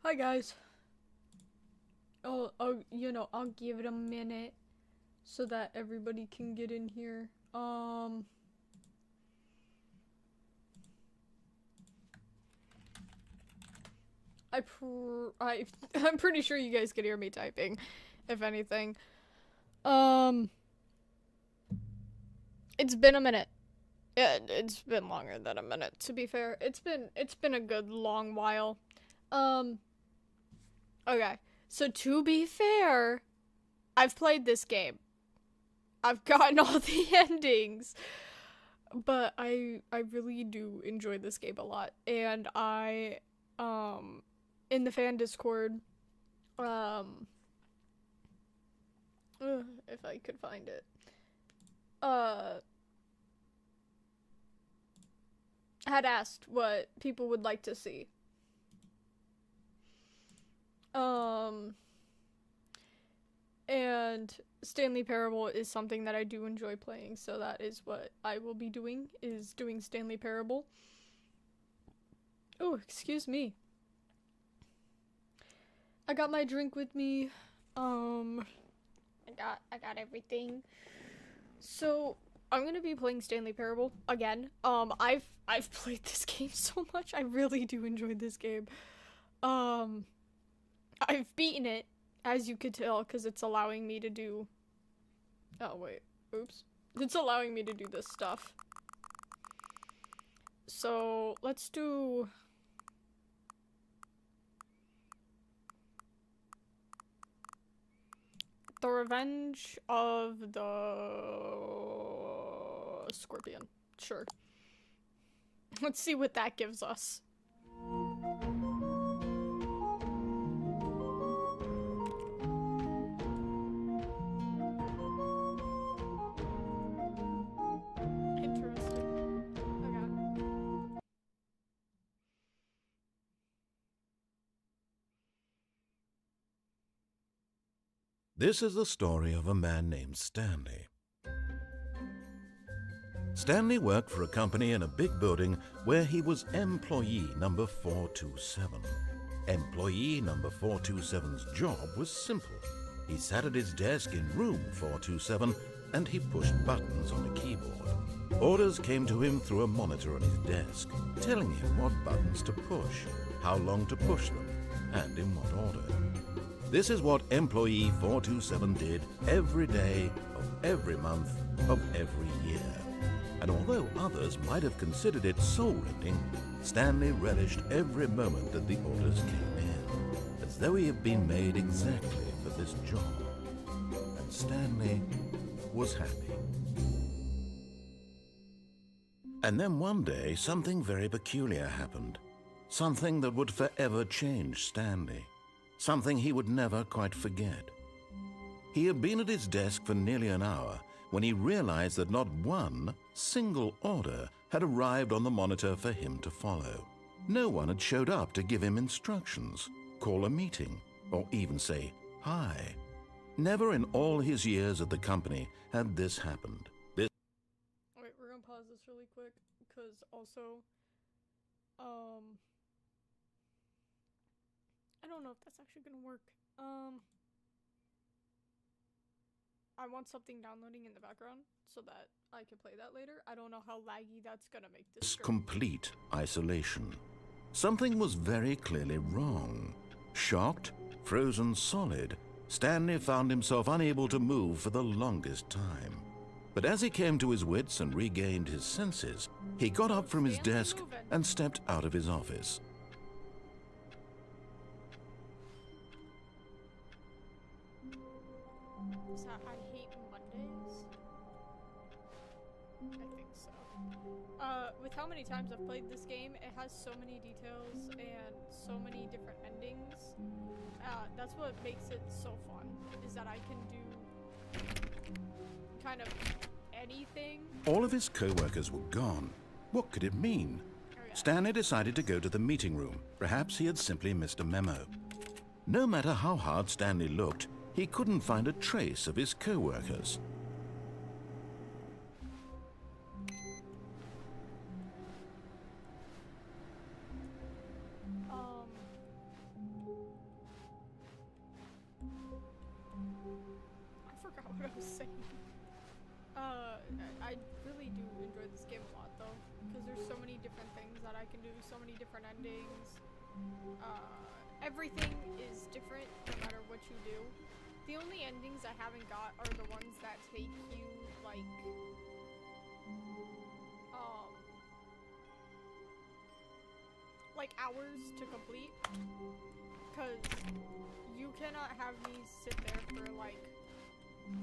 Hi guys. I'll give it a minute so that everybody can get in here. I'm pretty sure you guys can hear me typing, if anything. Um, it's been a minute. Yeah, it's been longer than a minute, to be fair. It's been a good long while. Um, okay. So to be fair, I've played this game. I've gotten all the endings. But I really do enjoy this game a lot. And I in the fan Discord, um if I could find it. Uh had asked what people would like to see. Um and Stanley Parable is something that I do enjoy playing, so that is what I will be doing, is doing Stanley Parable. Oh, excuse me. I got my drink with me. I got everything. So I'm gonna be playing Stanley Parable again. I've played this game so much. I really do enjoy this game. Um, I've beaten it, as you could tell, because it's allowing me to do. Oh wait, oops. It's allowing me to do this stuff. So let's do. The Revenge of the Scorpion. Sure. Let's see what that gives us. Interesting. Okay. This is the story of a man named Stanley. Stanley worked for a company in a big building where he was employee number 427. Employee number 427's job was simple. He sat at his desk in room 427 and he pushed buttons on a keyboard. Orders came to him through a monitor on his desk, telling him what buttons to push, how long to push them, and in what order. This is what employee 427 did every day of every month of every year. And although others might have considered it soul-rending, Stanley relished every moment that the orders came in, as though he had been made exactly for this job. And Stanley was happy. And then one day, something very peculiar happened. Something that would forever change Stanley. Something he would never quite forget. He had been at his desk for nearly an hour when he realized that not one single order had arrived on the monitor for him to follow. No one had showed up to give him instructions, call a meeting, or even say hi. Never in all his years at the company had this happened. Wait, we're gonna pause this really quick, because also, I don't know if that's actually gonna work. I want something downloading in the background so that I can play that later. I don't know how laggy that's gonna make this stream. Complete isolation. Something was very clearly wrong. Shocked, frozen solid, Stanley found himself unable to move for the longest time. But as he came to his wits and regained his senses, he got up from his desk and stepped out of his office. I hate Mondays? I think so. With how many times I've played this game, it has so many details and so many different endings. That's what makes it so fun, is that I can do kind of anything. All of his co-workers were gone. What could it mean? Stanley decided to go to the meeting room. Perhaps he had simply missed a memo. No matter how hard Stanley looked, he couldn't find a trace of his co-workers. forgot what I was saying. I really do enjoy this game a lot though, because there's so many different things that I can do, so many different endings. Everything is different no matter what you do. The only endings I haven't got are the ones that take you like hours to complete, because you cannot have me sit there for like.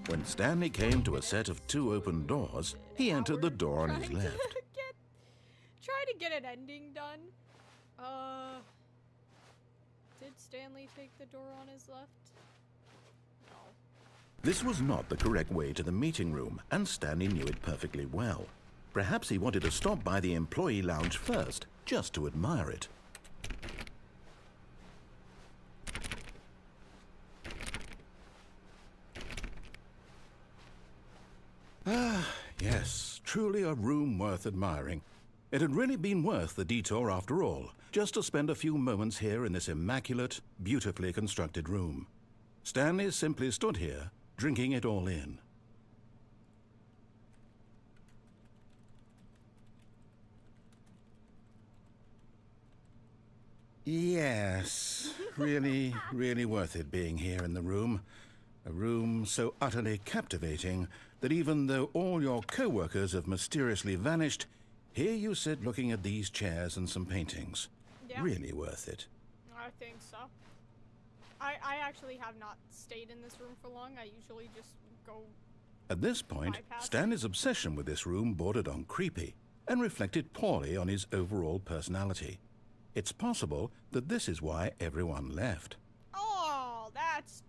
When Stanley came to a set of 2 open doors, he entered the door on his left. Try to get an ending done. Did Stanley take the door on his left? No. This was not the correct way to the meeting room, and Stanley knew it perfectly well. Perhaps he wanted to stop by the employee lounge first, just to admire it. Ah, yes, truly a room worth admiring. It had really been worth the detour after all, just to spend a few moments here in this immaculate, beautifully constructed room. Stanley simply stood here, drinking it all in. Yes, really, really worth it being here in the room. A room so utterly captivating that even though all your co-workers have mysteriously vanished, here you sit looking at these chairs and some paintings. Yeah. Really worth it. I think so. I actually have not stayed in this room for long. I usually just go. At this point, bypass. Stanley's obsession with this room bordered on creepy and reflected poorly on his overall personality. It's possible that this is why everyone left. Oh, that's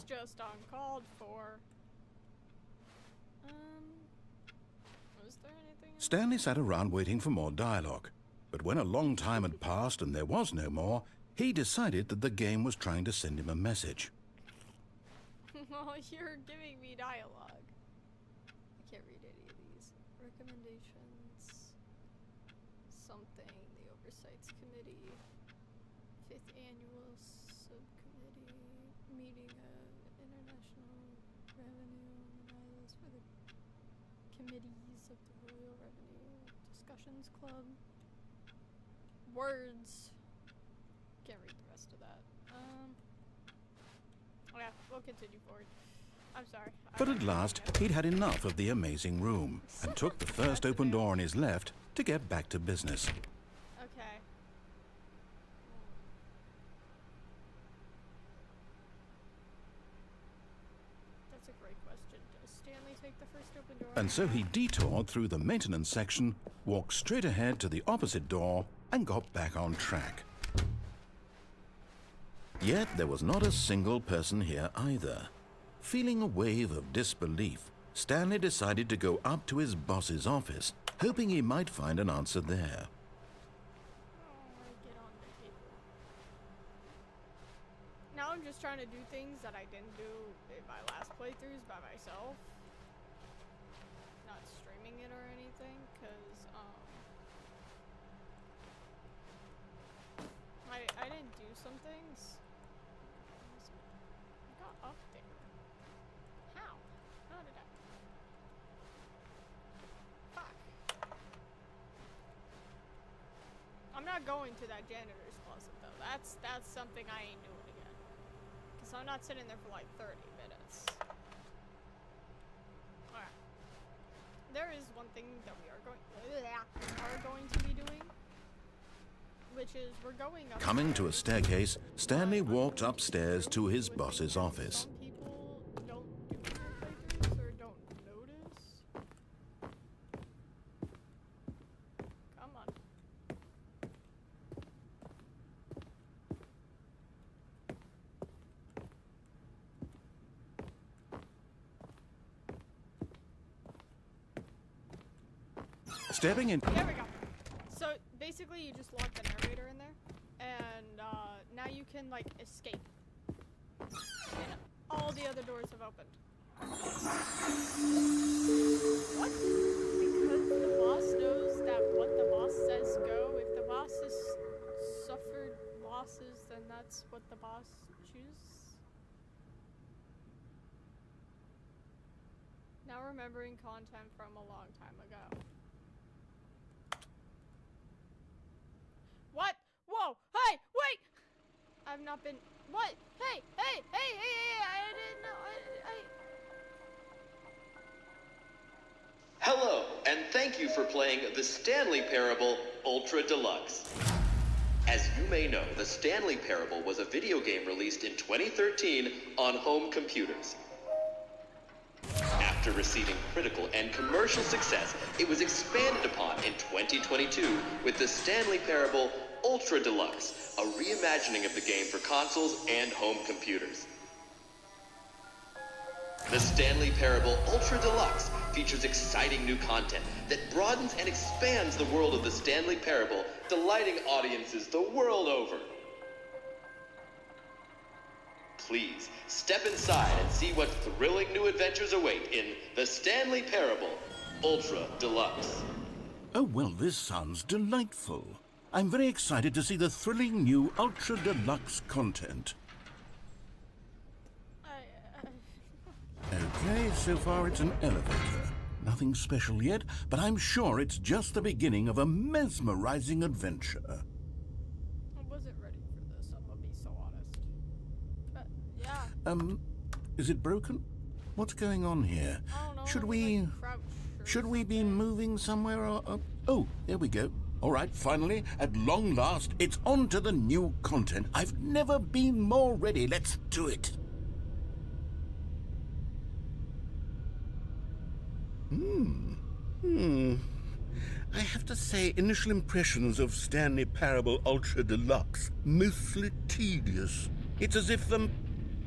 just uncalled for. Was there anything else? Stanley sat around waiting for more dialogue, but when a long time had passed and there was no more, he decided that the game was trying to send him a message. Well, you're giving me dialogue. I can't read any of these. Recommendations. Something. The Oversights Committee. 5th Annual Subcommittee. Meeting of International Revenue Analysis for the Committees of the Royal Revenue Discussions Club. Words. Can't read the rest of that. Oh yeah, we'll continue forward. I'm sorry. But at last, he'd had enough of the amazing room and took the first open door on his left to get back to business. Okay. That's a great question. Does Stanley take the first open door? And so he detoured through the maintenance section, walked straight ahead to the opposite door, and got back on track. Yet there was not a single person here either. Feeling a wave of disbelief, Stanley decided to go up to his boss's office, hoping he might find an answer there. Get on the table. Now I'm just trying to do things that I didn't do in my last playthroughs by myself. Not streaming it or anything, because I didn't do some things. I got up there. How? How did I? Fuck. I'm not going to that janitor's closet though. That's something I ain't doing again. Cause I'm not sitting there for like 30 minutes. Alright. There is one thing that we are going to be doing. Which is we're going up. Coming to a staircase, Stanley walked upstairs to his boss's office. Some people don't do playthroughs or don't notice. Come on. Stepping in. There we go. So basically, you just lock the narrator in there, and now you can like escape. And all the other doors have opened. What? Because the boss knows that what the boss says go. If the boss has suffered losses, then that's what the boss chooses. remembering content from a long time ago. What? Whoa! Hey! Wait! I've not been... What? Hey! Hey! Hey! Hey! Hey! I didn't know... Hello, and thank you for playing the Stanley Parable Ultra Deluxe. As you may know, the Stanley Parable was a video game released in 2013 on home computers. After receiving critical and commercial success, it was expanded upon in 2022 with the Stanley Parable Ultra Deluxe, a reimagining of the game for consoles and home computers. The Stanley Parable Ultra Deluxe features exciting new content that broadens and expands the world of the Stanley Parable, delighting audiences the world over. Please, step inside and see what thrilling new adventures await in the Stanley Parable Ultra Deluxe. Oh, well, this sounds delightful. I'm very excited to see the thrilling new Ultra Deluxe content. Okay, so far it's an elevator. Nothing special yet, but I'm sure it's just the beginning of a mesmerizing adventure. I wasn't ready for this, I'm gonna be so honest. Yeah. Is it broken? What's going on here? I don't know. Should like, we... crouch or Should we be something. moving somewhere or... Oh, there we go. All right, finally, at long last, it's on to the new content. I've never been more ready. Let's do it. I have to say, initial impressions of Stanley Parable Ultra Deluxe, mostly tedious. It's as if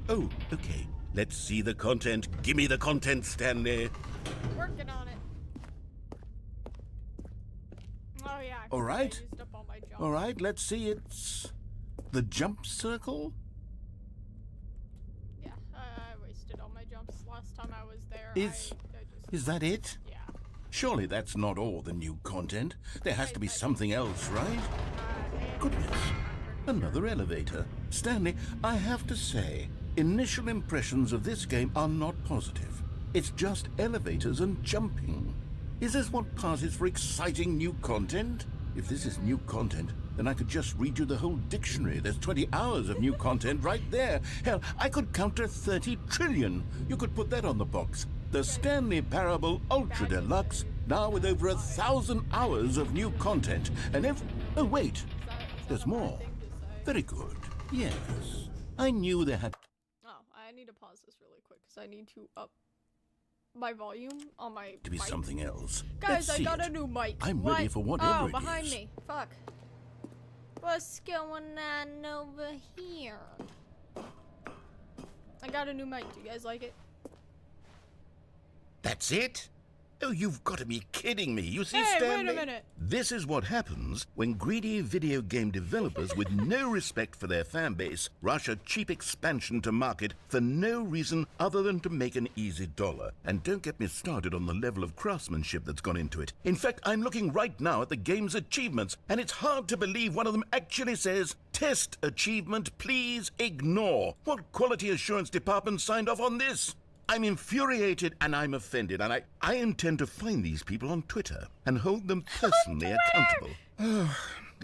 Oh, okay. Let's see the content. Give me the content, Stanley. Working on it. Oh yeah. All right. I used up all my jumps. All right, let's see. It's the jump circle. Yeah, I wasted all my jumps last time I was there. Is that it? Yeah. Surely that's not all the new content. There has to be something else, right? Goodness. Another elevator. Stanley, I have to say, initial impressions of this game are not positive. It's just elevators and jumping. Is this what passes for exciting new content? If this is new content, then I could just read you the whole dictionary. There's 20 hours of new content right there. Hell, I could count to 30 trillion. You could put that on the box. The Stanley Parable Ultra Deluxe, now with over 1,000 hours of new content. And oh, wait. There's more. Very good. Yes. I knew they had... Oh, I need to pause this really quick because I need to up my volume on my to be mic. something else. Guys, Let's I see got it. a new mic. I'm ready for whatever Oh, it behind is. me. Fuck. What's going on over here? I got a new mic. Do you guys like it? That's it? Oh, you've got to be kidding me. You see, Hey, Stanley? wait a minute. This is what happens when greedy video game developers with no respect for their fan base rush a cheap expansion to market for no reason other than to make an easy dollar. And don't get me started on the level of craftsmanship that's gone into it. In fact, I'm looking right now at the game's achievements, and it's hard to believe one of them actually says, "Test achievement, please ignore." What quality assurance department signed off on this? I'm infuriated and I'm offended, and I intend to find these people on Twitter and hold them personally accountable.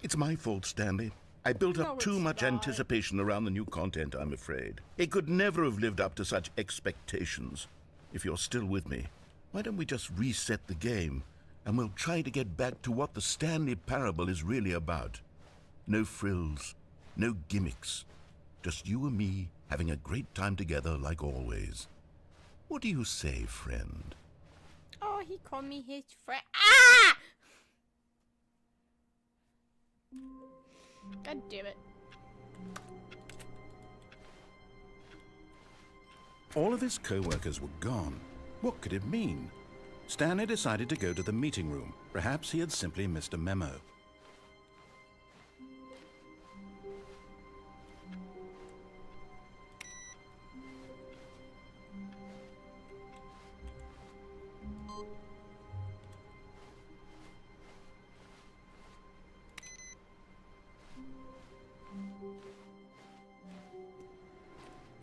It's my fault, Stanley. I built up No, too it's much not. anticipation around the new content, I'm afraid. It could never have lived up to such expectations. If you're still with me, why don't we just reset the game and we'll try to get back to what the Stanley Parable is really about. No frills, no gimmicks. Just you and me having a great time together like always. What do you say, friend? Oh, he called me his friend. Ah! God damn it. All of his co-workers were gone. What could it mean? Stanley decided to go to the meeting room. Perhaps he had simply missed a memo.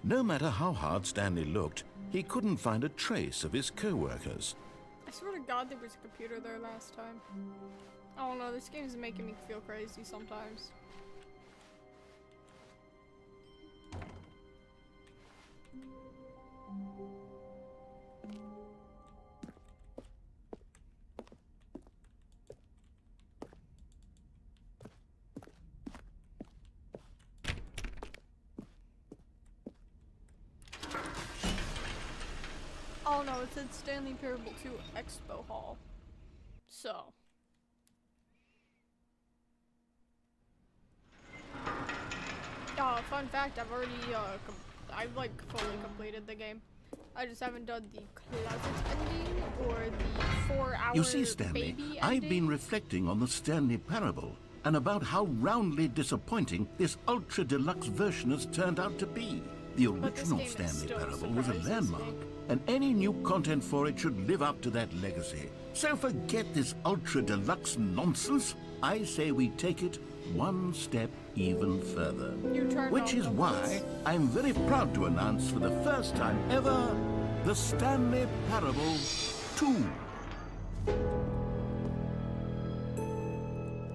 No matter how hard Stanley looked, he couldn't find a trace of his co-workers. I swear to God there was a computer there last time. I don't know, this game is making me feel crazy sometimes. Oh no, it said Stanley Parable 2 Expo Hall. So. Fun fact, I've already, I've like fully completed the game. I just haven't done the closet ending or the 4-hour You see, Stanley, baby I've ending. been reflecting on the Stanley Parable and about how roundly disappointing this ultra-deluxe version has turned out to be. The But this original game Stanley still Parable was a surprises landmark, me. and any new content for it should live up to that legacy. So forget this ultra-deluxe nonsense. I say we take it one step even further. You turned Which on is the why lights. I'm very proud to announce for the first time ever, the Stanley Parable 2.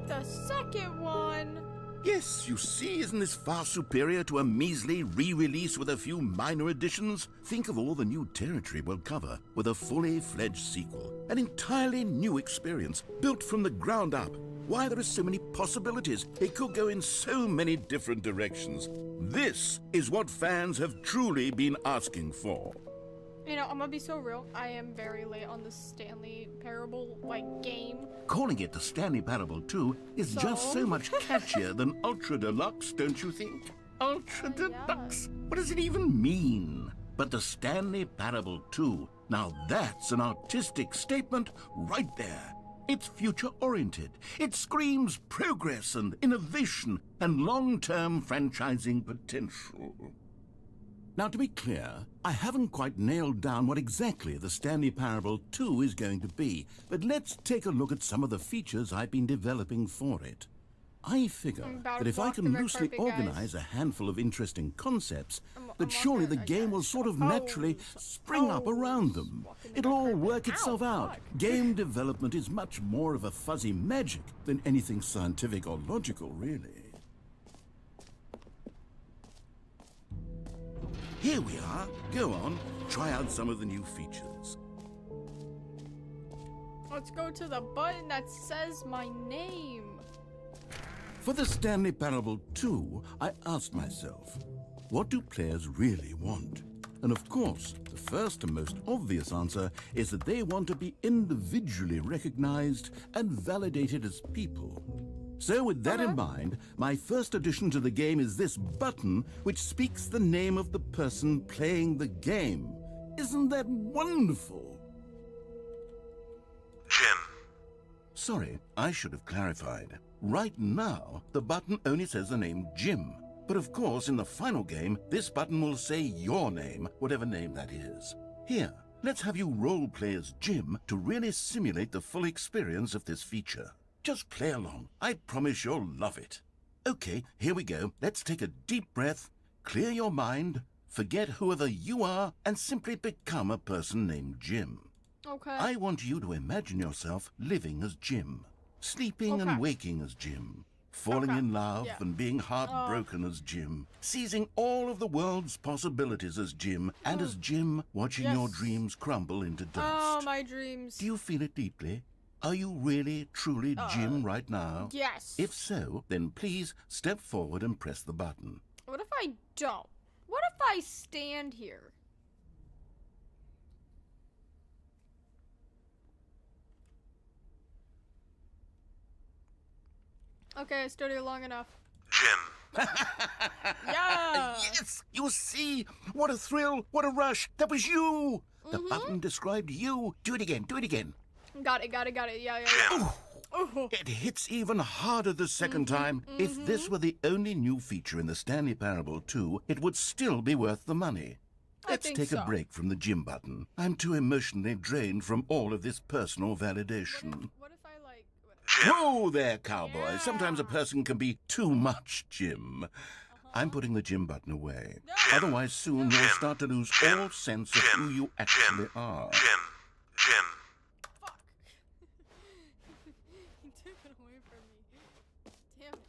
The second one. Yes, you see, isn't this far superior to a measly re-release with a few minor additions? Think of all the new territory we'll cover with a fully fledged sequel. An entirely new experience, built from the ground up. Why, there are so many possibilities. It could go in so many different directions. This is what fans have truly been asking for. You know, I'm gonna be so real. I am very late on the Stanley Parable, like, game. Calling it the Stanley Parable 2 is just so much catchier than Ultra Deluxe, don't you think? Ultra Deluxe? What does it even mean? But the Stanley Parable 2, now that's an artistic statement right there. It's future-oriented. It screams progress and innovation and long-term franchising potential. Now, to be clear, I haven't quite nailed down what exactly the Stanley Parable 2 is going to be, but let's take a look at some of the features I've been developing for it. I figure that if I can loosely organize a handful of interesting concepts, that surely the game will sort of naturally spring up around them. It'll all work itself out. Game development is much more of a fuzzy magic than anything scientific or logical, really. Here we are. Go on, try out some of the new features. Let's go to the button that says my name. For the Stanley Parable 2, I asked myself, what do players really want? And of course, the first and most obvious answer is that they want to be individually recognized and validated as people. So with that in mind, my first addition to the game is this button which speaks the name of the person playing the game. Isn't that wonderful? Jim. Sorry, I should have clarified. Right now, the button only says the name Jim. But of course, in the final game, this button will say your name, whatever name that is. Here, let's have you role-play as Jim to really simulate the full experience of this feature. Just play along. I promise you'll love it. Okay, here we go. Let's take a deep breath, clear your mind, forget whoever you are, and simply become a person named Jim. Okay. I want you to imagine yourself living as Jim, sleeping and waking as Jim, falling in love and being heartbroken as Jim, seizing all of the world's possibilities as Jim, and as Jim watching your dreams crumble into dust. Oh, my dreams. Do you feel it deeply? Are you really, truly Jim right now? Yes. If so, then please step forward and press the button. What if I don't? What if I stand here? Okay, I stood here long enough. Jim. Yeah! Yes! You see? What a thrill! What a rush! That was you! The button described you. Do it again. Do it again. Got it. Yeah. Jim. Oh. It hits even harder the second time. If this were the only new feature in the Stanley Parable 2, it would still be worth the money. Let's think take so. a break from the Jim button. I'm too emotionally drained from all of this personal validation. What if I Whoa there, cowboy. Sometimes a person can be too much, Jim. I'm putting the gym button away. No. Otherwise, soon you'll start to lose all sense of who you actually are. Jim. Fuck. He took it away from me. Damn it.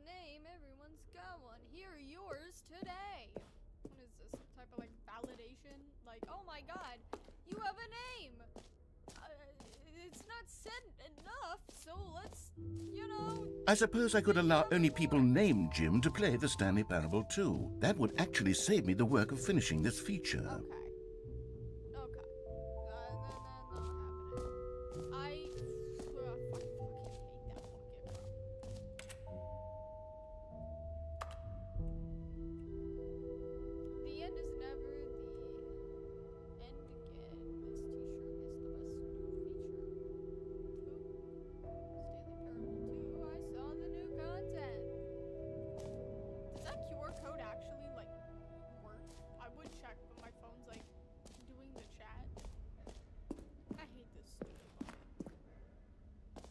Name everyone's got one. Here are yours today. What is this? Some type of like validation? Like, oh my god, you have a name. It's not said enough, so let's, you know. I suppose I could allow only people named Jim to play the Stanley Parable too. That would actually save me the work of finishing this feature. Okay. Okay. Not happening. I fucking hate that bucket, bro. The end is never the end again. This t-shirt is the best new feature. Stanley Parable 2. I saw the new content. Does that QR code actually, like, work? I would check, but my phone's, like, doing the chat. I hate this stupid bucket.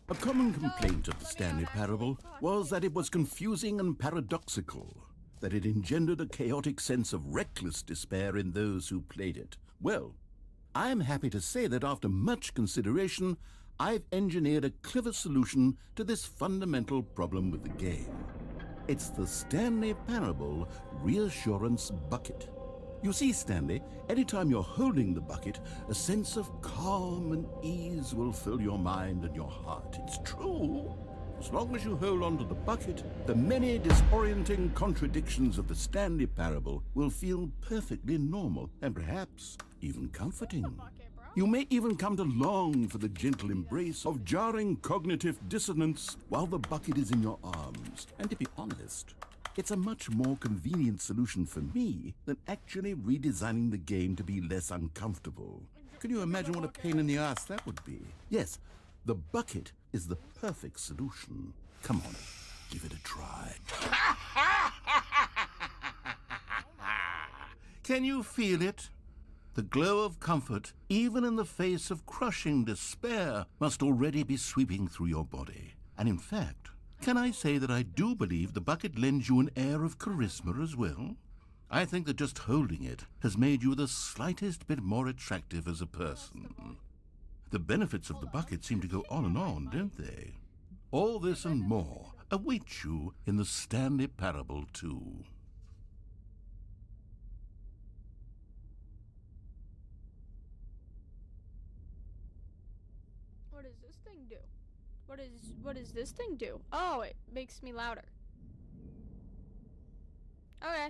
A common complaint of the Stanley Parable was that it was confusing and paradoxical, that it engendered a chaotic sense of reckless despair in those who played it. Well, I'm happy to say that after much consideration, I've engineered a clever solution to this fundamental problem with the game. It's the Stanley Parable Reassurance Bucket. You see, Stanley, anytime you're holding the bucket, a sense of calm and ease will fill your mind and your heart. It's true. As long as you hold on to the bucket, the many disorienting contradictions of the Stanley Parable will feel perfectly normal and perhaps even comforting. Bucket, bro. You may even come to long for the gentle embrace of jarring cognitive dissonance while the bucket is in your arms. And to be honest, it's a much more convenient solution for me than actually redesigning the game to be less uncomfortable. Can you imagine what a pain in the ass that would be? Yes, the bucket is the perfect solution. Come on, give it a try. Can you feel it? The glow of comfort, even in the face of crushing despair, must already be sweeping through your body. And in fact, can I say that I do believe the bucket lends you an air of charisma as well? I think that just holding it has made you the slightest bit more attractive as a person. The benefits of the bucket seem to go on and on, don't they? All this and more await you in the Stanley Parable 2. What does this thing do? What does this thing do? Oh, it makes me louder. Okay.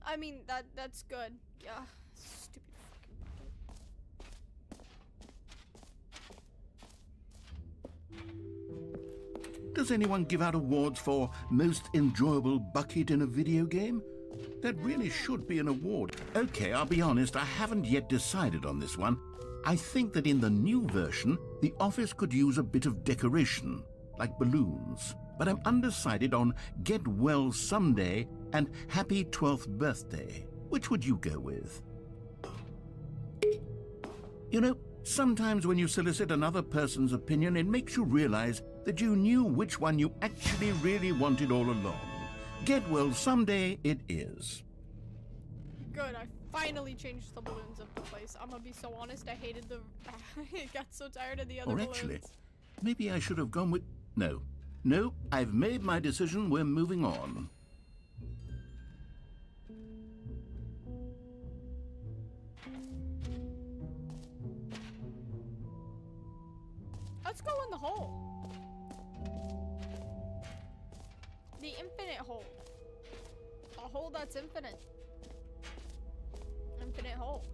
I mean, that's good. Yeah. Stupid fucking bucket. Does anyone give out awards for most enjoyable bucket in a video game? That really should be an award. Okay, I'll be honest, I haven't yet decided on this one. I think that in the new version, the office could use a bit of decoration, like balloons. But I'm undecided on Get Well Someday and Happy 12th Birthday. Which would you go with? You know, sometimes when you solicit another person's opinion, it makes you realize that you knew which one you actually really wanted all along. Get Well Someday it is. Good, I finally changed the balloons of the place. I'm gonna be so honest, I hated the... I got so tired of the other Or balloons. actually, maybe I should have gone with... No, I've made my decision. We're moving on. Let's go in the hole. The infinite hole. A hole that's infinite. Infinite hole.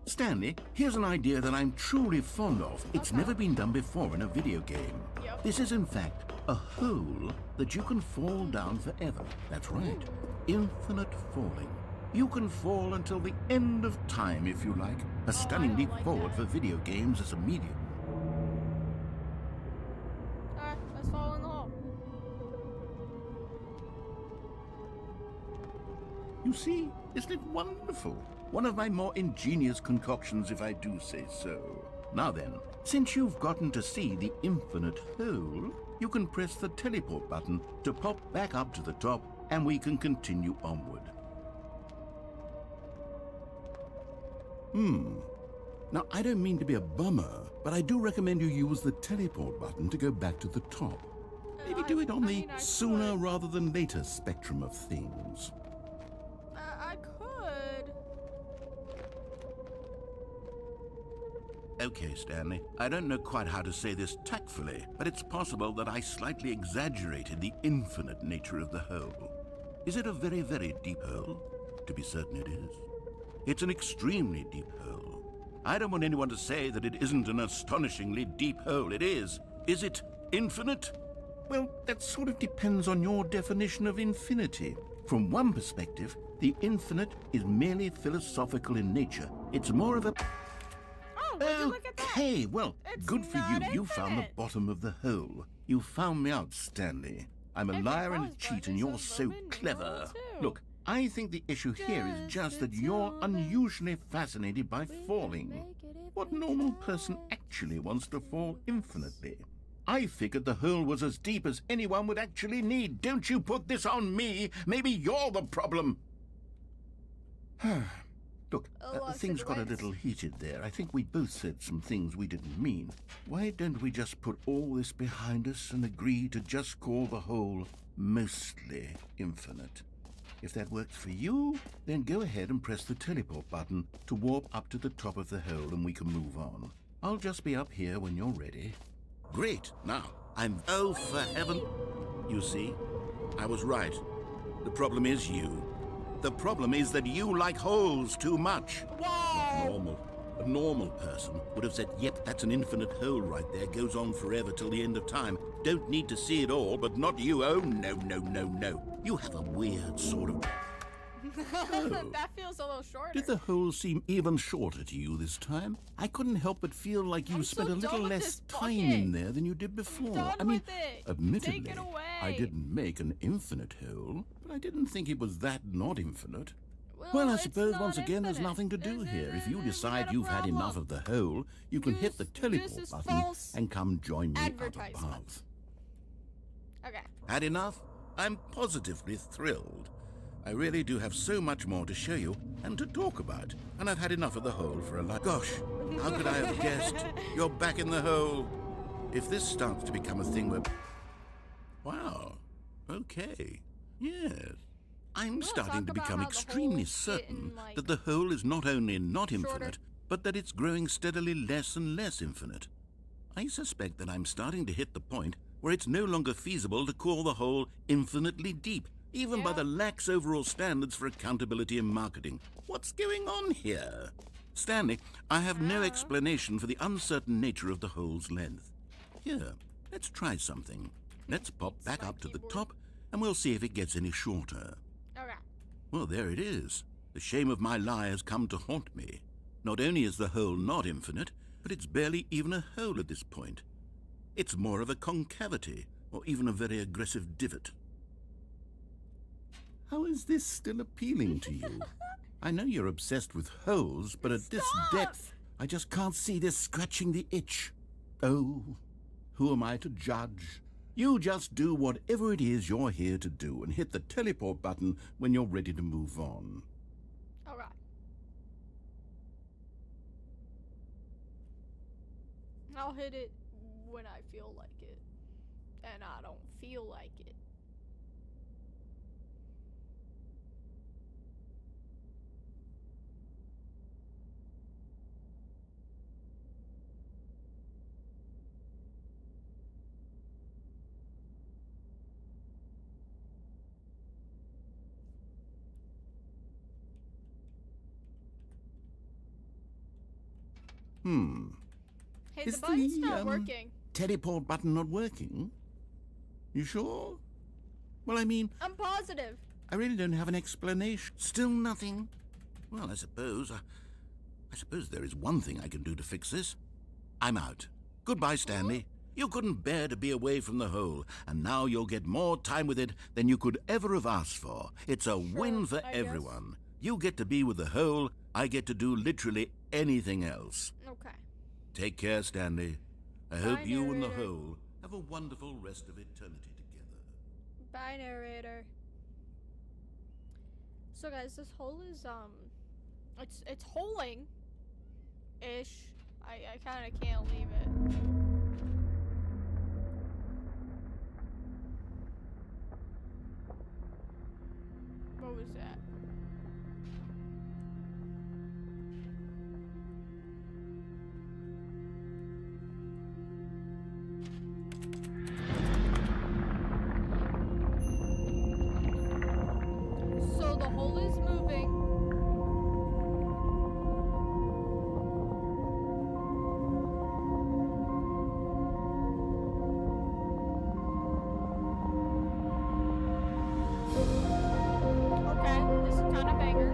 Stanley, here's an idea that I'm truly fond of. It's Okay. never been done before in a video game. Yep. This is, in fact, a hole that you can fall down forever. That's right. Infinite falling. You can fall until the end of time, if you like. A stunning don't leap like forward that. for video games as a medium. Alright, let's fall in the hole. You see, isn't it wonderful? One of my more ingenious concoctions, if I do say so. Now then, Since you've gotten to see the infinite hole, you can press the teleport button to pop back up to the top, and we can continue onward. Now, I don't mean to be a bummer, but I do recommend you use the teleport button to go back to the top. Maybe do it on the sooner rather than later spectrum of things. I could. Okay, Stanley, I don't know quite how to say this tactfully, but it's possible that I slightly exaggerated the infinite nature of the hole. Is it a very, very deep hole? To be certain it is. It's an extremely deep hole. I don't want anyone to say that it isn't an astonishingly deep hole. It is. Is it infinite? Well, that sort of depends on your definition of infinity. From one perspective, the infinite is merely philosophical in nature. It's more of a... Oh, would you look at that? Okay, well, It's good for not you. You found the infinite. bottom of the hole. You found me out, Stanley. I'm a If it liar and a was, cheat, but and it's you're a so Roman clever. numeral too. Look, I think the issue here is just that you're unusually fascinated by falling. What normal person actually wants to fall infinitely? I figured the hole was as deep as anyone would actually need. Don't you put this on me. Maybe you're the problem. Look, things got a little heated there. I think we both said some things we didn't mean. Why don't we just put all this behind us and agree to just call the hole mostly infinite? If that works for you, then go ahead and press the teleport button to warp up to the top of the hole and we can move on. I'll just be up here when you're ready. Great. Now, oh, for heaven. You see, I was right. The problem is you. The problem is that you like holes too much. Not normal. A normal person would have said, yep, that's an infinite hole right there, goes on forever till the end of time. Don't need to see it all, but not you. Oh, no, no, no, no. You have a weird sort of... That feels a little shorter. Did the hole seem even shorter to you this time? I couldn't help but feel like you I'm spent so a little done with less this time bucket. in there than you did before. Done I mean, with it. admittedly, Take it away. I didn't make an infinite hole, but I didn't think it was that not infinite. Well, I it's suppose not once again there's infinite. nothing to do here. If you We decide got a you've had problem. enough of the hole, you can hit the This teleport is button false and come join me up advertisement. above. Okay. Had enough? I'm positively thrilled. I really do have so much more to show you and to talk about, and I've had enough of the hole for a life. Gosh, how could I have guessed? You're back in the hole. If this starts to become a thing where... Wow. Okay. Yes. I'm starting to talk about become how the extremely hole's certain getting, like, that the hole is not only not shorter. infinite, but that it's growing steadily less and less infinite. I suspect that I'm starting to hit the point where it's no longer feasible to call the hole infinitely deep, even by Yeah. the lax overall standards for accountability and marketing. What's going on here? Stanley, I have no explanation for the uncertain nature of the hole's length. Here, let's try something. Let's pop back my up to the keyboard. top, and we'll see if it gets any shorter. Okay. Well, there it is. The shame of my lie has come to haunt me. Not only is the hole not infinite, but it's barely even a hole at this point. It's more of a concavity, or even a very aggressive divot. How is this still appealing to you? I know you're obsessed with holes, but at this Stop! depth, I just can't see this scratching the itch. Oh, who am I to judge? You just do whatever it is you're here to do and hit the teleport button when you're ready to move on. Okay. I'll hit it when I feel like it. And I don't feel like it. Hey, Is the button's the, not working. Teleport button not working? You sure? Well, I mean, I'm positive. I really don't have an explanation. Still nothing? Well, I suppose there is one thing I can do to fix this. I'm out. Goodbye, Stanley. You couldn't bear to be away from the hole, and now you'll get more time with it than you could ever have asked for. It's a win for I guess. everyone. You get to be with the hole, I get to do literally anything else. Okay. Take care, Stanley. I hope Bye, you and the narrator. whole have a wonderful rest of eternity together. Bye, narrator. So guys, this hole is it's holing ish. I kind of can't leave it. What was that? So the hole is moving. Okay, this is kind of banger.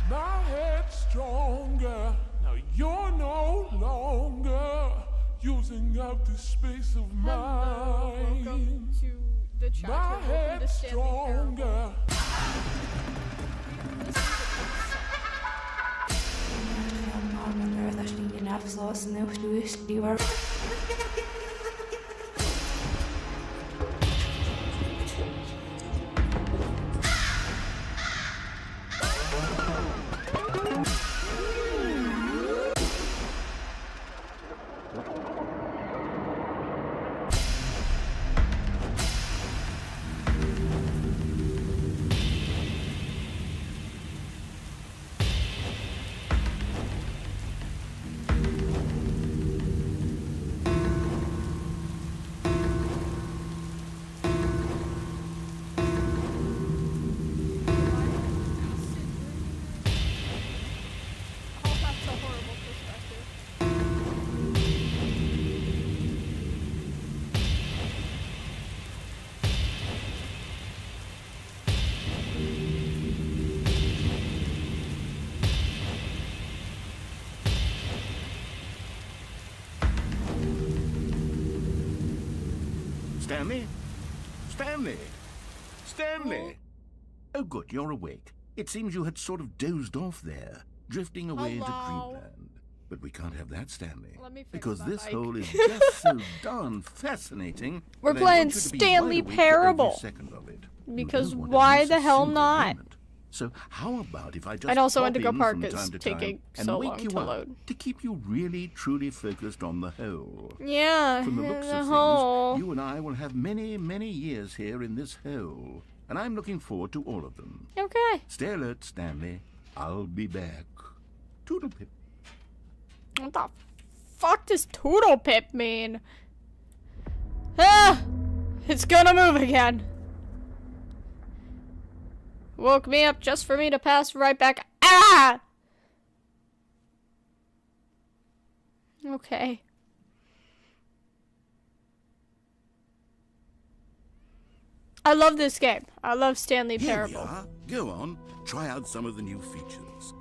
My head's stronger. Now you're no longer using up the space of Hello, welcome mine. to the chat. My Welcome to head's Stanley Parable. stronger. Oh, that's a horrible perspective. Stanley? Stanley? Stanley? Oh, good, you're awake. It seems you had sort of dozed off there, drifting away into Hello? dreamland. But we can't have that, Stanley. Let me fix because my this mic. hole is just so darn fascinating. We're that I playing want you to be Stanley wide awake for every Parable. second of it. You Because don't want to why miss the a hell single not? moment. So how about if I just And also pop Indigo in Park from is time to taking time and so wake long you to up load. to keep you really truly focused on the hole. Yeah, From the looks the of hole. things, you and I will have many, many years here in this hole, and I'm looking forward to all of them. Okay. Stay alert, Stanley. I'll be back. Toodlepip. What the fuck does Toodle Pip mean? Ah! It's gonna move again. Woke me up just for me to pass right back. Ah! Okay. I love this game. I love Stanley Here we Parable. are. Go on. Try out some of the new features.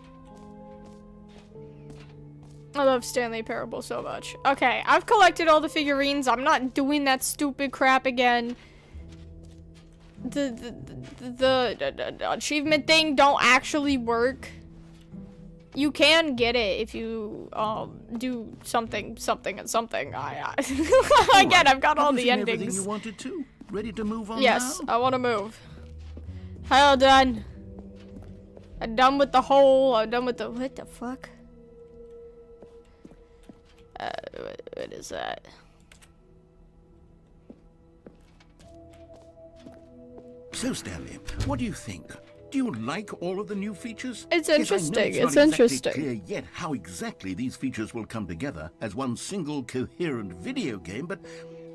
I love Stanley Parable so much. Okay, I've collected all the figurines. I'm not doing that stupid crap again. The achievement thing don't actually work. You can get it if you do something and something. Again, I've got all Have you the seen everything endings. you wanted to? Ready to move on Yes, now? I want to move. All done. I'm done with the hole. I'm done with the what the fuck? What is that? So, Stanley, what do you think? Do you like all of the new features? It's Yes, I know interesting. it's not It's exactly interesting. clear yet how exactly these features will come together as one single coherent video game, but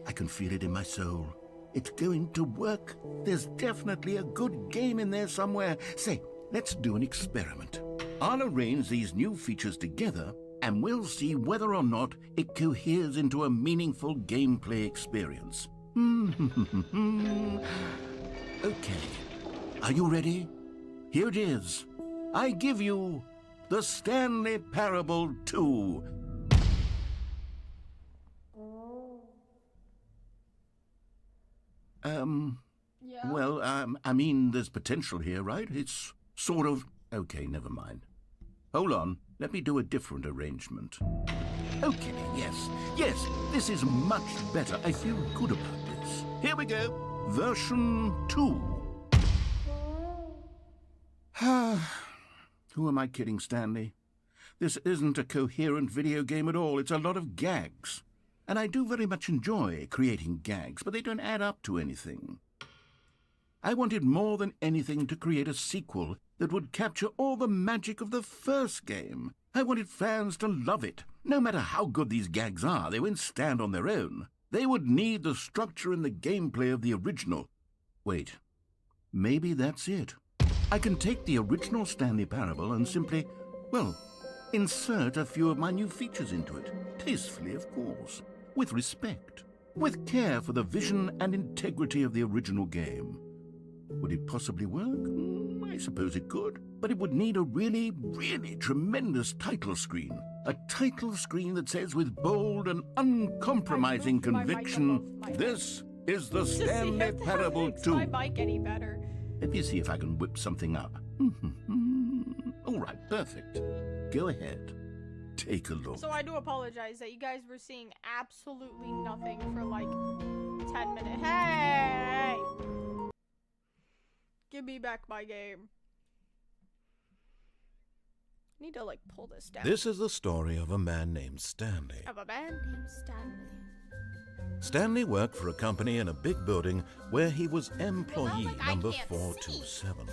I can feel it in my soul. It's going to work. There's definitely a good game in there somewhere. Say, let's do an experiment. I'll arrange these new features together, and we'll see whether or not it coheres into a meaningful gameplay experience. Okay. Are you ready? Here it is. I give you the Stanley Parable 2. Yeah. Well, I mean, there's potential here, right? It's sort of... Okay, never mind. Hold on. Let me do a different arrangement. Okay, yes, this is much better. I feel good about this. Here we go. Version 2. Who am I kidding, Stanley? This isn't a coherent video game at all. It's a lot of gags. And I do very much enjoy creating gags, but they don't add up to anything. I wanted more than anything to create a sequel that would capture all the magic of the first game. I wanted fans to love it. No matter how good these gags are, they won't stand on their own. They would need the structure and the gameplay of the original. Wait, maybe that's it. I can take the original Stanley Parable and simply, well, insert a few of my new features into it. Tastefully, of course. With respect. With care for the vision and integrity of the original game. Would it possibly work? I suppose it could. But it would need a really, really tremendous title screen. A title screen that says with bold and uncompromising conviction, this is the Stanley Parable 2. My mic any better. Let me see if I can whip something up. All right, perfect. Go ahead. Take a look. So I do apologize that you guys were seeing absolutely nothing for like 10 minutes. Hey! Give me back my game. I need to like pull this down. This is the story of a man named Stanley. Of a man named Stanley. Stanley worked for a company in a big building where he was employee like I number can't 427.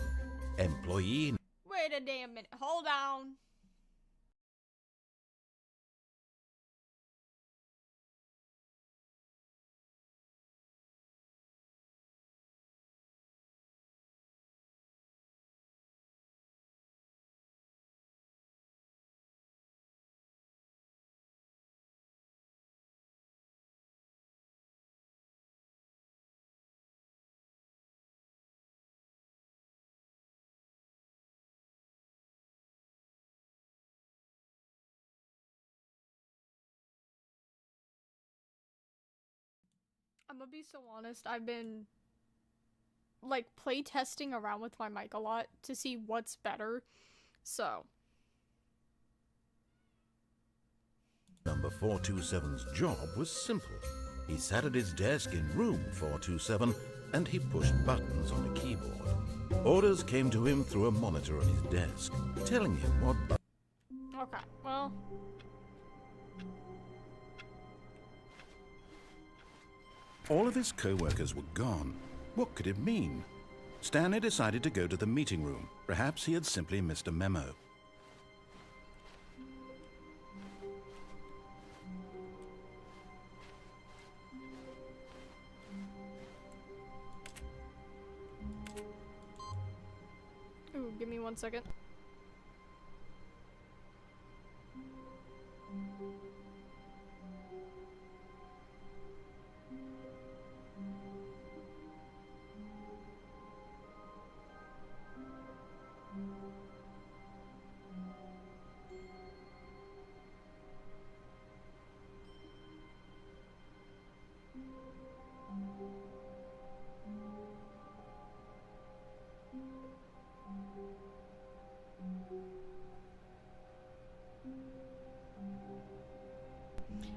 Employee... Wait a damn minute. Hold on. I'm gonna be so honest, I've been like play testing around with my mic a lot to see what's better. So Number 427's job was simple. He sat at his desk in room 427 and he pushed buttons on a keyboard. Orders came to him through a monitor on his desk, telling him what okay, well, All of his co-workers were gone. What could it mean? Stanley decided to go to the meeting room. Perhaps he had simply missed a memo. ooh, give me 1 second.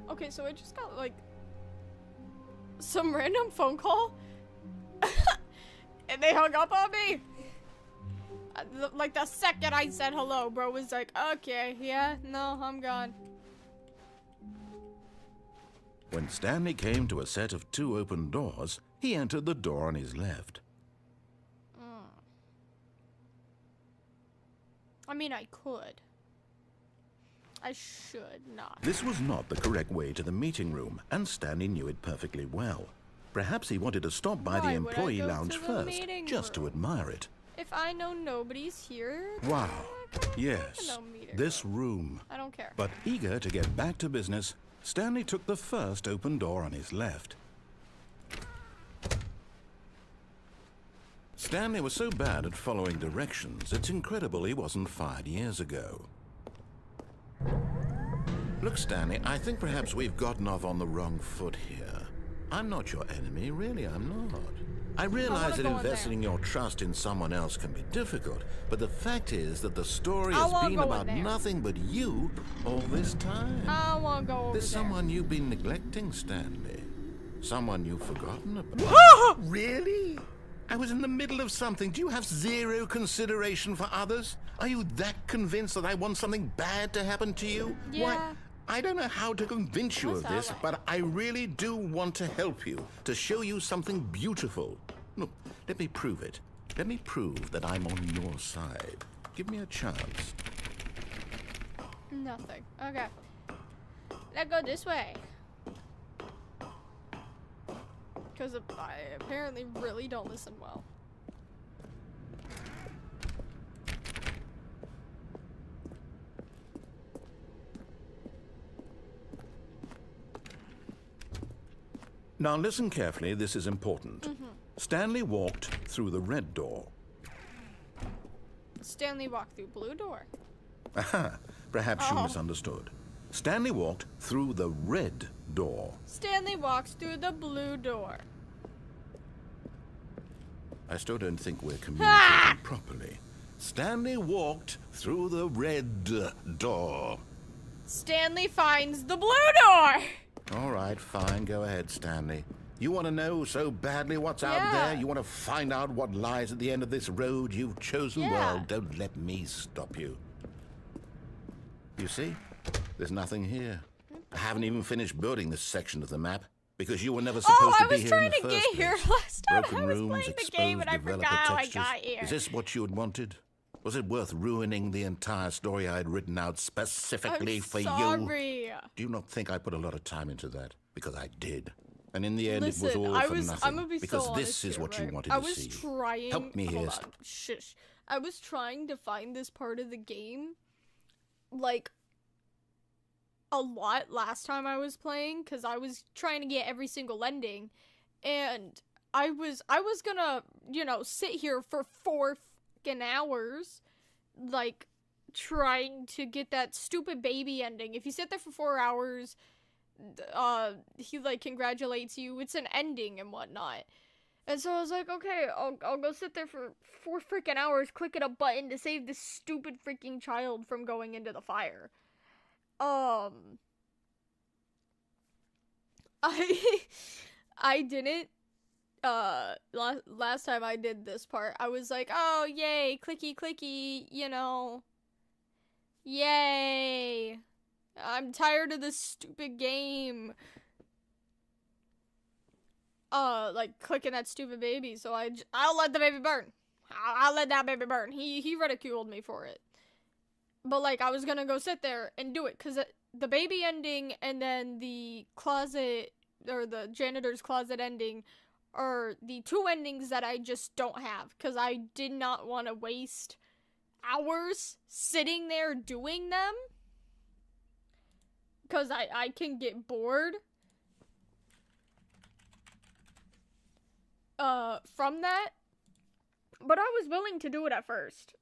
Okay, so I just got like some random phone call and they hung up on me. Like the second I said hello, bro was like, okay, yeah, no, I'm gone. When Stanley came to a set of 2 open doors, he entered the door on his left. I mean, I could. I should not. This was not the correct way to the meeting room, and Stanley knew it perfectly well. Perhaps he wanted to stop by the Why would I employee go lounge to the first, meeting just to room? admire it. If I know nobody's here, Wow. then I Yes, no meeting this room. I don't care. But eager to get back to business, Stanley took the first open door on his left. Stanley was so bad at following directions, it's incredible he wasn't fired years ago. Look, Stanley, I think perhaps we've gotten off on the wrong foot here. I'm not your enemy, really, I'm not. I realize that go in investing your trust in someone else can be difficult, but the fact is that the story I has wanna been go in about there. nothing but you all this time. I want to go over There's there. someone you've been neglecting, Stanley. Someone you've forgotten about. Really? I was in the middle of something. Do you have zero consideration for others? Are you that convinced that I want something bad to happen to you? Yeah. Why, I don't know how to convince you What's of that this, like? but I really do want to help you, to show you something beautiful. Look, let me prove it. Let me prove that I'm on your side. Give me a chance. Nothing. Okay. Let's go this way. Because I apparently really don't listen well. Now listen carefully, this is important. Stanley walked through the red door. Stanley walked through blue door. Aha, perhaps you misunderstood. Stanley walked through the red door. Stanley walks through the blue door. I still don't think we're communicating properly. Stanley walked through the red door. Stanley finds the blue door. All right, fine, go ahead, Stanley. You want to know so badly what's out Yeah. there? You want to find out what lies at the end of this road you've chosen? Yeah. Well, don't let me stop you. You see? There's nothing here. I haven't even finished building this section of the map because you were never supposed I to be was here trying in the to first get here place. last time. Broken I was rooms, playing the exposed game and I developer forgot how I textures. got here. Is this what you had wanted? Was it worth ruining the entire story I had written out specifically I'm for sorry. you? Do you not think I put a lot of time into that? Because I did. And in the end, Listen, it was all I for was, nothing. I'm gonna be because so this honest is here, what right? you wanted I to was see. trying. Help me here, Hold on. Shush. I was trying to find this part of the game, like, a lot last time I was playing, because I was trying to get every single ending, and I was gonna, sit here for 4 fucking hours, like, trying to get that stupid baby ending. If you sit there for 4 hours, he like congratulates you. It's an ending and whatnot. And so I was like, okay, I'll go sit there for 4 freaking hours clicking a button to save this stupid freaking child from going into the fire. I didn't. Last time I did this part, I was like, oh yay, clicky clicky, yay. I'm tired of this stupid game. Like clicking that stupid baby, so I'll let the baby burn. I'll let that baby burn. He ridiculed me for it. But like I was gonna go sit there and do it, cause the baby ending and then the closet or the janitor's closet ending are the 2 endings that I just don't have, cause I did not want to waste hours sitting there doing them. Because I can get bored from that. But I was willing to do it at first.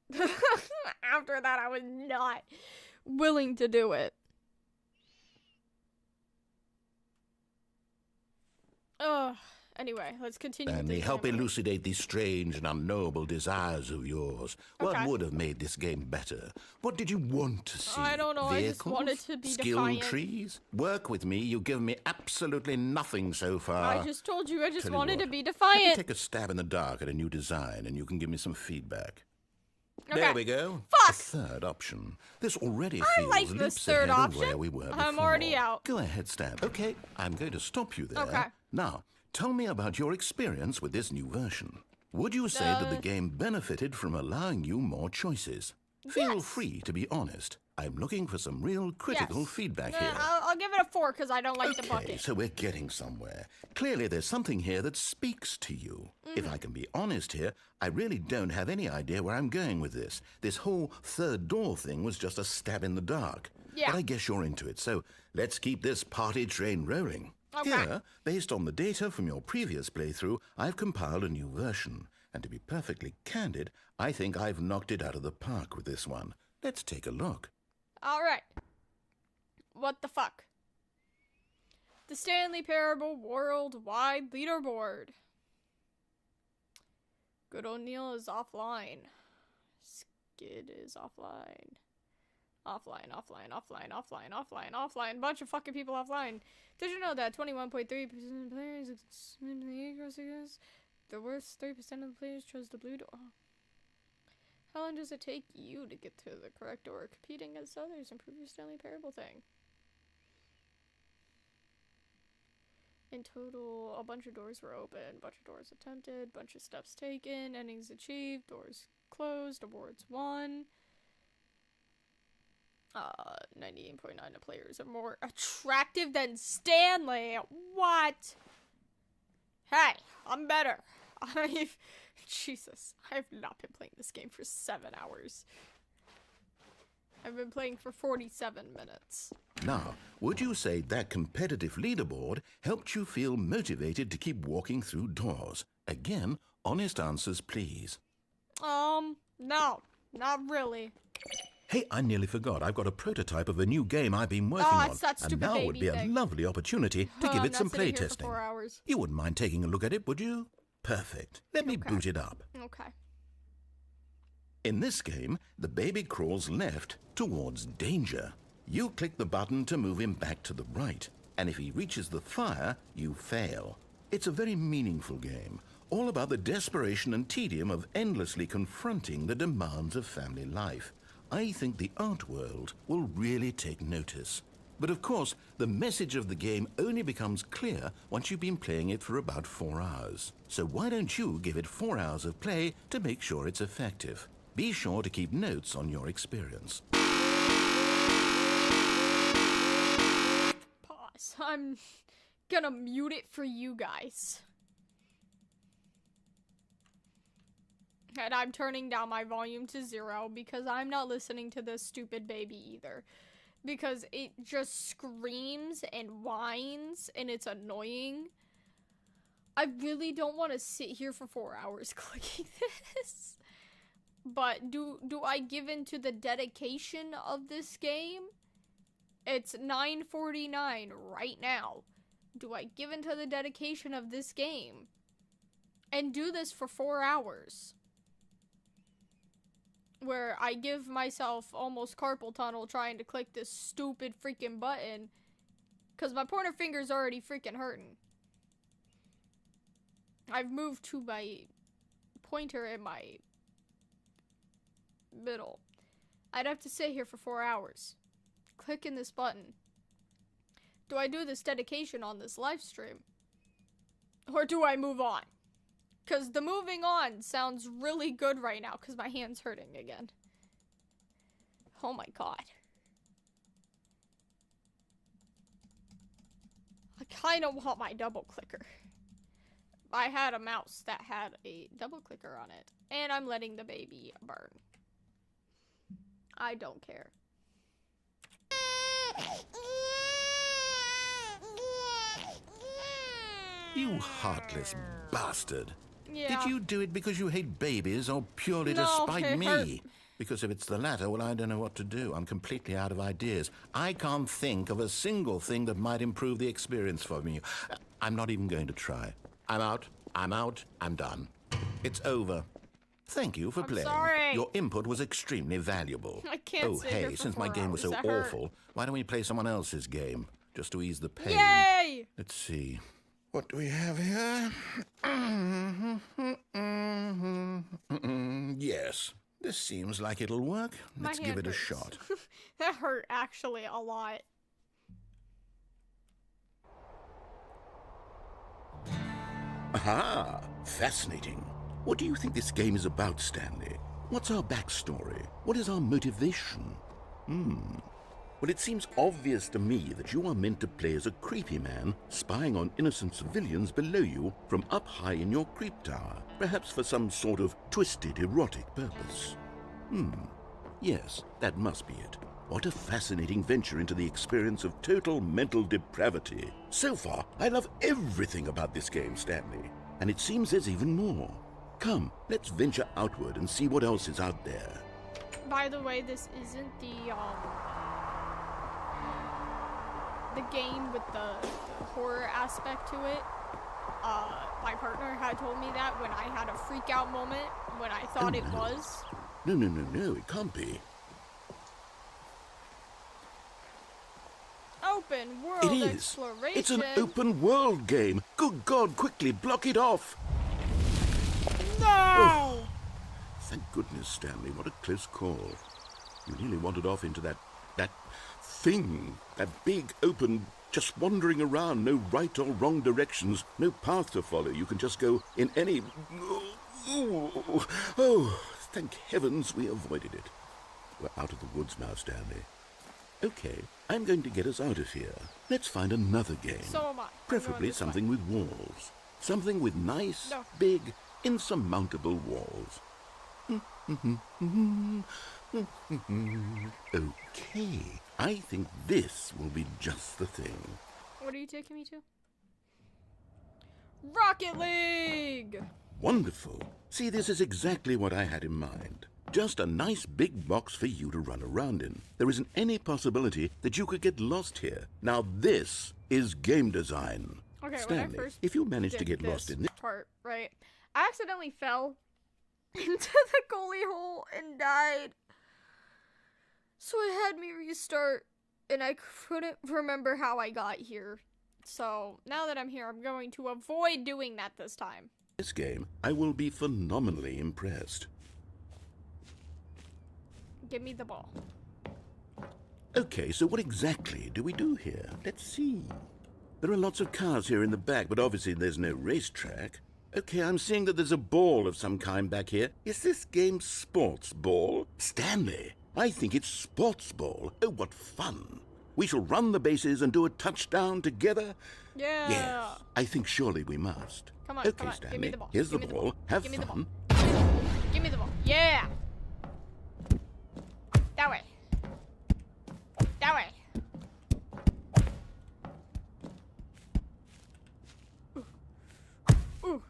After that, I was not willing to do it. Anyway, let's continue. with Stanley, this help game. elucidate these strange and unknowable desires of yours. What Okay. would have made this game better? What did you want to see? I don't know, I just Vehicles? wanted to be Skill defiant. trees? Work with me. You've given me absolutely nothing so far. I just told you, I just Tell you wanted what, to be Let me defiant. take a stab in the dark at a new design, and you can give me some feedback. Okay. There we go. Fuck! The third option. This already I feels like this leaps third ahead of option. where we were before. I'm already out. Go ahead, Stan. Okay, I'm going to stop you there. Okay. Now, tell me about your experience with this new version. Would you say that the game benefited from allowing you more choices? Feel Yes. free to be honest. I'm looking for some real critical Yes. feedback Nah, here. I'll give it a 4 because I don't like the Okay, bucket. so we're getting somewhere. Clearly there's something here that speaks to you. If I can be honest here, I really don't have any idea where I'm going with this. This whole third door thing was just a stab in the dark. Yeah. But I guess you're into it, so let's keep this party train rolling. Okay. Here, based on the data from your previous playthrough, I've compiled a new version. And to be perfectly candid, I think I've knocked it out of the park with this one. Let's take a look. All right. What the fuck? The Stanley Parable Worldwide Leaderboard. Good O'Neill is offline. Skid is offline. Offline. Bunch of fucking people offline. Did you know that 21.3% of players the worst 3% of the players chose the blue door? How long does it take you to get to the correct door? Competing against others, improve your Stanley Parable thing. In total, a bunch of doors were open, bunch of doors attempted, bunch of steps taken, endings achieved, doors closed, awards won. 98.9 of players are more attractive than Stanley. What? Hey, I'm better. Jesus, I have not been playing this game for 7 hours. I've been playing for 47 minutes. Now, would you say that competitive leaderboard helped you feel motivated to keep walking through doors? Again, honest answers, please. No, not really. Hey, I nearly forgot. I've got a prototype of a new game I've been working on. It's that And stupid now would baby be thing. a lovely opportunity to give I'm it some not sitting here for playtesting. 4 hours. You wouldn't mind taking a look at it, would you? Perfect. Let me Okay. boot it up. Okay. In this game, the baby crawls left towards danger. You click the button to move him back to the right, and if he reaches the fire, you fail. It's a very meaningful game, all about the desperation and tedium of endlessly confronting the demands of family life. I think the art world will really take notice. But of course, the message of the game only becomes clear once you've been playing it for about 4 hours. So why don't you give it 4 hours of play to make sure it's effective? Be sure to keep notes on your experience. Pause. I'm gonna mute it for you guys. And I'm turning down my volume to 0 because I'm not listening to this stupid baby either. Because it just screams and whines and it's annoying. I really don't want to sit here for 4 hours clicking this. But do I give in to the dedication of this game? It's 9:49 right now. Do I give in to the dedication of this game and do this for 4 hours? Where I give myself almost carpal tunnel trying to click this stupid freaking button because my pointer finger's already freaking hurting. I've moved to my pointer in my middle. I'd have to sit here for 4 hours clicking this button. Do I do this dedication on this live stream? Or do I move on? Because the moving on sounds really good right now because my hand's hurting again. Oh my god. I kind of want my double clicker. I had a mouse that had a double clicker on it. And I'm letting the baby burn. I don't care. You heartless bastard. Yeah. Did you do it because you hate babies or purely to No, spite it me? hurt. Because if it's the latter, well, I don't know what to do. I'm completely out of ideas. I can't think of a single thing that might improve the experience for me. I'm not even going to try. I'm out. I'm done. It's over. Thank you for I'm playing. sorry. Your input was extremely valuable. I can't Oh, sit here hey, for since my 4 game was hours. so That hurt. awful, why don't we play someone else's game? Just to ease the pain. Yay! Let's see. What do we have here? Yes, this seems like it'll work. My Let's give hand it a hurts. shot. That hurt actually a lot. Aha! Fascinating. What do you think this game is about, Stanley? What's our backstory? What is our motivation? Well, it seems obvious to me that you are meant to play as a creepy man spying on innocent civilians below you from up high in your creep tower, perhaps for some sort of twisted erotic purpose. Yes, that must be it. What a fascinating venture into the experience of total mental depravity. So far, I love everything about this game, Stanley. And it seems there's even more. Come, let's venture outward and see what else is out there. By the way, this isn't the game with the horror aspect to it. My partner had told me that when I had a freak out moment when I thought it was. No, it can't be. Open world It is. exploration. It's an open world game. Good God, quickly block it off. No! Thank goodness, Stanley. What a close call. You nearly wandered off into that thing. That big, open, just wandering around. No right or wrong directions. No path to follow. You can just go in any... Oh, thank heavens we avoided it. We're out of the woods now, Stanley. Okay, I'm going to get us out of here. Let's find another game. So am I. Preferably something with walls. Something with nice, big, insurmountable walls. Okay, I think this will be just the thing. What are you taking me to? Rocket League! Wonderful. See, this is exactly what I had in mind. Just a nice big box for you to run around in. There isn't any possibility that you could get lost here. Now this is game design. Okay, Stanley, when I first if you manage to did get lost in this part, right? I accidentally fell into the goalie hole and died. So it had me restart, and I couldn't remember how I got here. So now that I'm here, I'm going to avoid doing that this time. This game, I will be phenomenally impressed. Give me the ball. Okay, so what exactly do we do here? Let's see. There are lots of cars here in the back, but obviously there's no racetrack. Okay, I'm seeing that there's a ball of some kind back here. Is this game sports ball? Stanley, I think it's sports ball. Oh, what fun. We shall run the bases and do a touchdown together. Yeah. Yes, I think surely we must. Come on, okay, come on. Stanley, Give me the ball. here's Give the me ball. Have Give me the fun. ball. Give me the ball. Yeah. That way. That way. Ooh.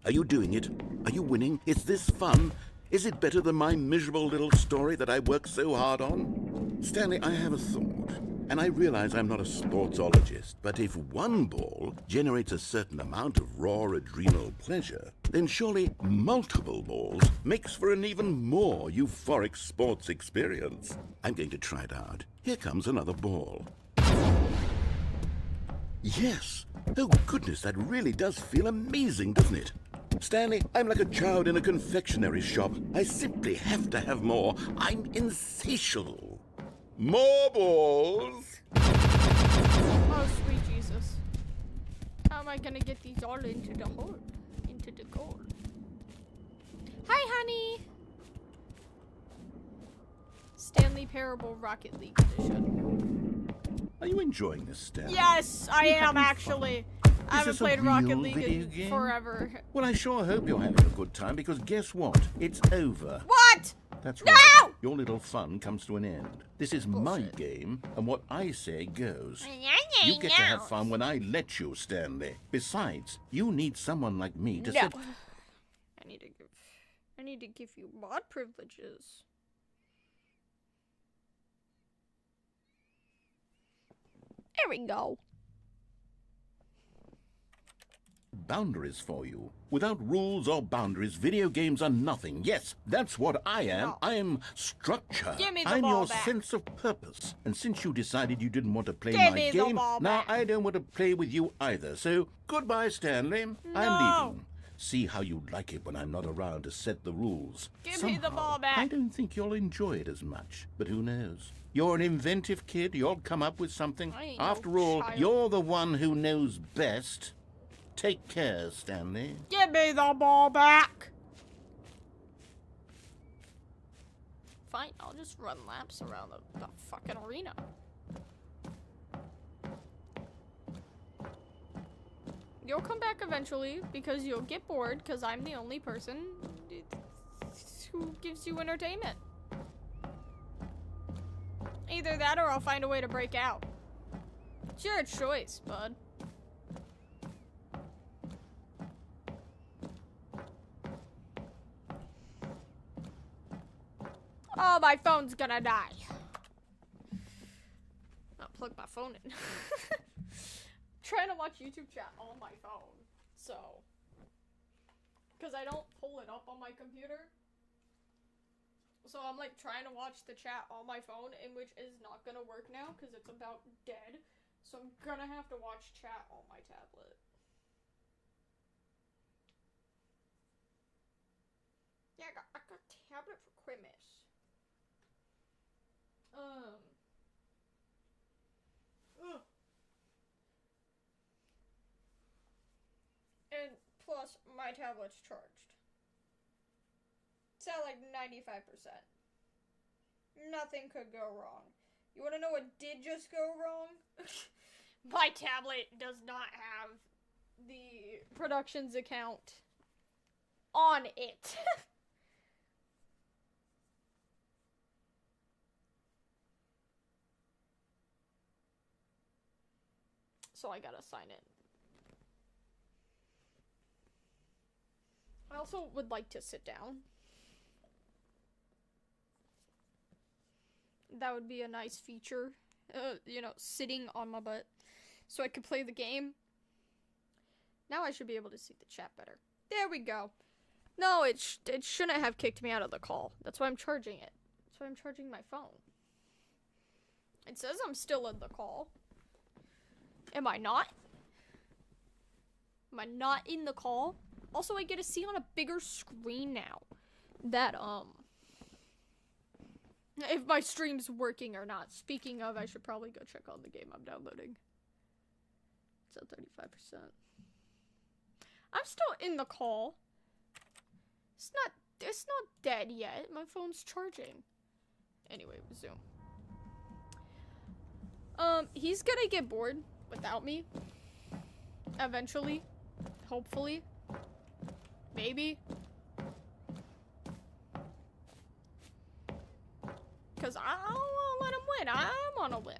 Are you doing it? Are you winning? Is this fun? Is it better than my miserable little story that I worked so hard on? Stanley, I have a thought. And I realize I'm not a sportsologist, but if one ball generates a certain amount of raw adrenal pleasure, then surely multiple balls makes for an even more euphoric sports experience. I'm going to try it out. Here comes another ball. Yes! Oh goodness, that really does feel amazing, doesn't it? Stanley, I'm like a child in a confectionery shop. I simply have to have more. I'm insatiable. More balls! Oh, sweet Jesus. How am I gonna get these all into the hole? Into the goal? Hi, honey! Stanley Parable Rocket League Edition. Are you enjoying this, Stanley? Yes, I am actually. I haven't this a played Rocket real League video in game? forever. Well, I sure hope you're having a good time, because guess what? It's over. What? That's No! right. Your little fun comes to an end. This is my Bullshit. game, and what I say goes. You get to have fun when I let you, Stanley. Besides, you need someone like me to No. sit... I need to give you mod privileges. There we go. boundaries for you. Without rules or boundaries, video games are nothing. Yes, that's what I am. No. I'm structure. Give me the I'm ball your back. sense of purpose. And since you decided you didn't want to play Give my me the game, ball now back. I don't want to play with you either. So, goodbye, Stanley. No. I'm leaving. See how you'd like it when I'm not around to set the rules. Give me the Somehow, ball back. I don't think you'll enjoy it as much, but who knows? You're an inventive kid. You'll come up with something. I ain't no After all, child. you're the one who knows best. Take care, Stanley. Give me the ball back. Fine, I'll just run laps around the fucking arena. You'll come back eventually, because you'll get bored, because I'm the only person who gives you entertainment. Either that or I'll find a way to break out. It's your choice, bud. Oh, my phone's gonna die. I'll plug my phone in. Trying to watch YouTube chat on my phone, so. Because I don't pull it up on my computer. So I'm like trying to watch the chat on my phone, in which is not gonna work now because it's about dead. So I'm gonna have to watch chat on my tablet. Yeah, I got tablet for Christmas. Ugh. And plus, my tablet's charged. It's at like 95%. Nothing could go wrong. You wanna know what did just go wrong? My tablet does not have the productions account on it. So I gotta sign in. I also would like to sit down. That would be a nice feature. You know, sitting on my butt. So I could play the game. Now I should be able to see the chat better. There we go. No, it shouldn't have kicked me out of the call. That's why I'm charging it. That's why I'm charging my phone. It says I'm still in the call. Am I not? Am I not in the call? Also, I get to see on a bigger screen now that, if my stream's working or not. Speaking of, I should probably go check on the game I'm downloading. It's at 35%. I'm still in the call. It's not dead yet. My phone's charging. Anyway, resume. He's gonna get bored without me. Eventually. Hopefully. Maybe. Because I don't want to let him win. I want to win.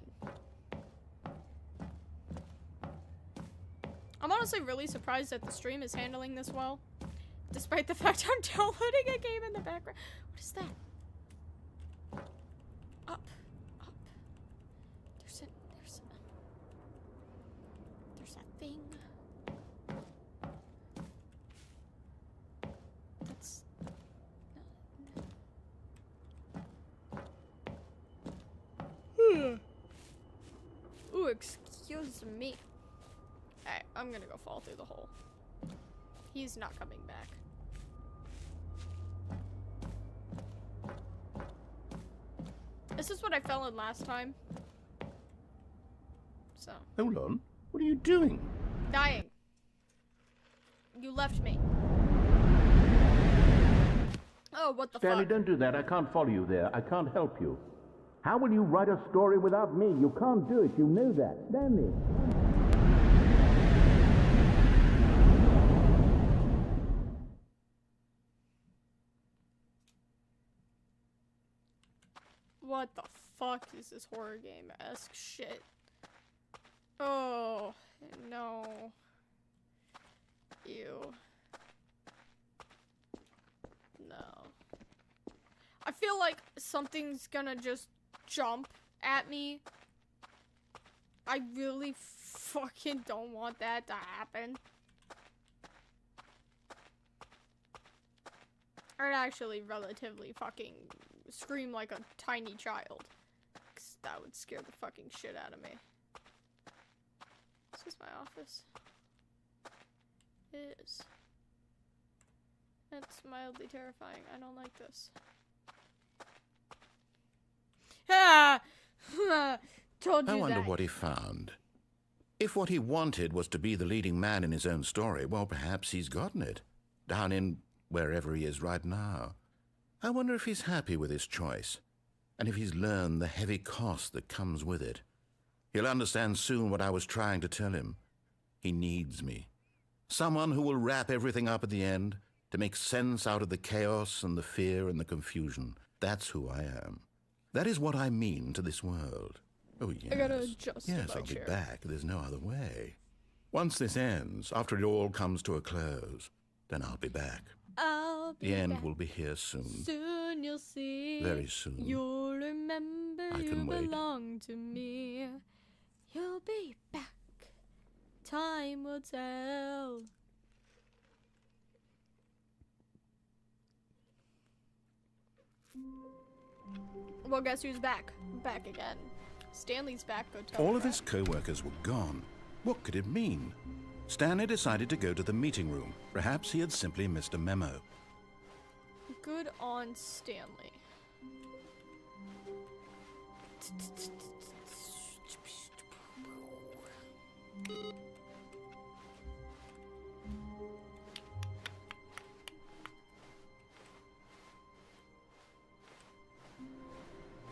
I'm honestly really surprised that the stream is handling this well. Despite the fact I'm downloading a game in the background. What is that? Up. Up. There's that thing. That's... Ooh, excuse me. Alright, I'm gonna go fall through the hole. He's not coming back. This is what I fell in last time. So. Hold on. What are you doing? Dying. You left me. Oh, what the Stanley, fuck? don't do that. I can't follow you there. I can't help you. How will you write a story without me? You can't do it. You know that. Stanley. What the fuck is this horror game-esque shit? Oh, no. Ew. No. I feel like something's gonna just jump at me. I really fucking don't want that to happen. I'd actually relatively fucking scream like a tiny child. 'Cause that would scare the fucking shit out of me. Is this my office? It is. That's mildly terrifying. I don't like this. Ah! Told you I wonder that. what he found. If what he wanted was to be the leading man in his own story, well, perhaps he's gotten it. Down in wherever he is right now. I wonder if he's happy with his choice, and if he's learned the heavy cost that comes with it. He'll understand soon what I was trying to tell him. He needs me. Someone who will wrap everything up at the end, to make sense out of the chaos and the fear and the confusion. That's who I am. That is what I mean to this world. Oh, yes. I gotta adjust Yes, my I'll be chair. back. There's no other way. Once this ends, after it all comes to a close, then I'll be back. I'll be The end back. will be here soon. Soon you'll see. Very soon. You'll remember I you can wait. belong to me. You'll be back. Time will tell. Well, guess who's back? Back again. Stanley's back. Go tell All him of that. his co-workers were gone. What could it mean? Stanley decided to go to the meeting room. Perhaps he had simply missed a memo. Good on Stanley.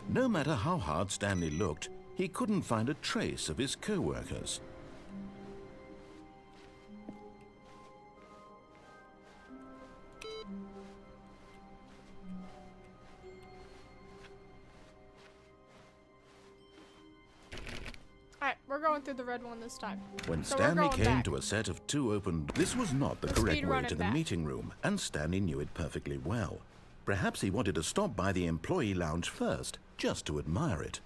No matter how hard Stanley looked, he couldn't find a trace of his co-workers. Alright, we're going through the red one this time. When So we're Stanley going came back. to a set of 2 open... This was not the We're correct way speedrunning to the back. meeting room, and Stanley knew it perfectly well. Perhaps he wanted to stop by the employee lounge first, just to admire it.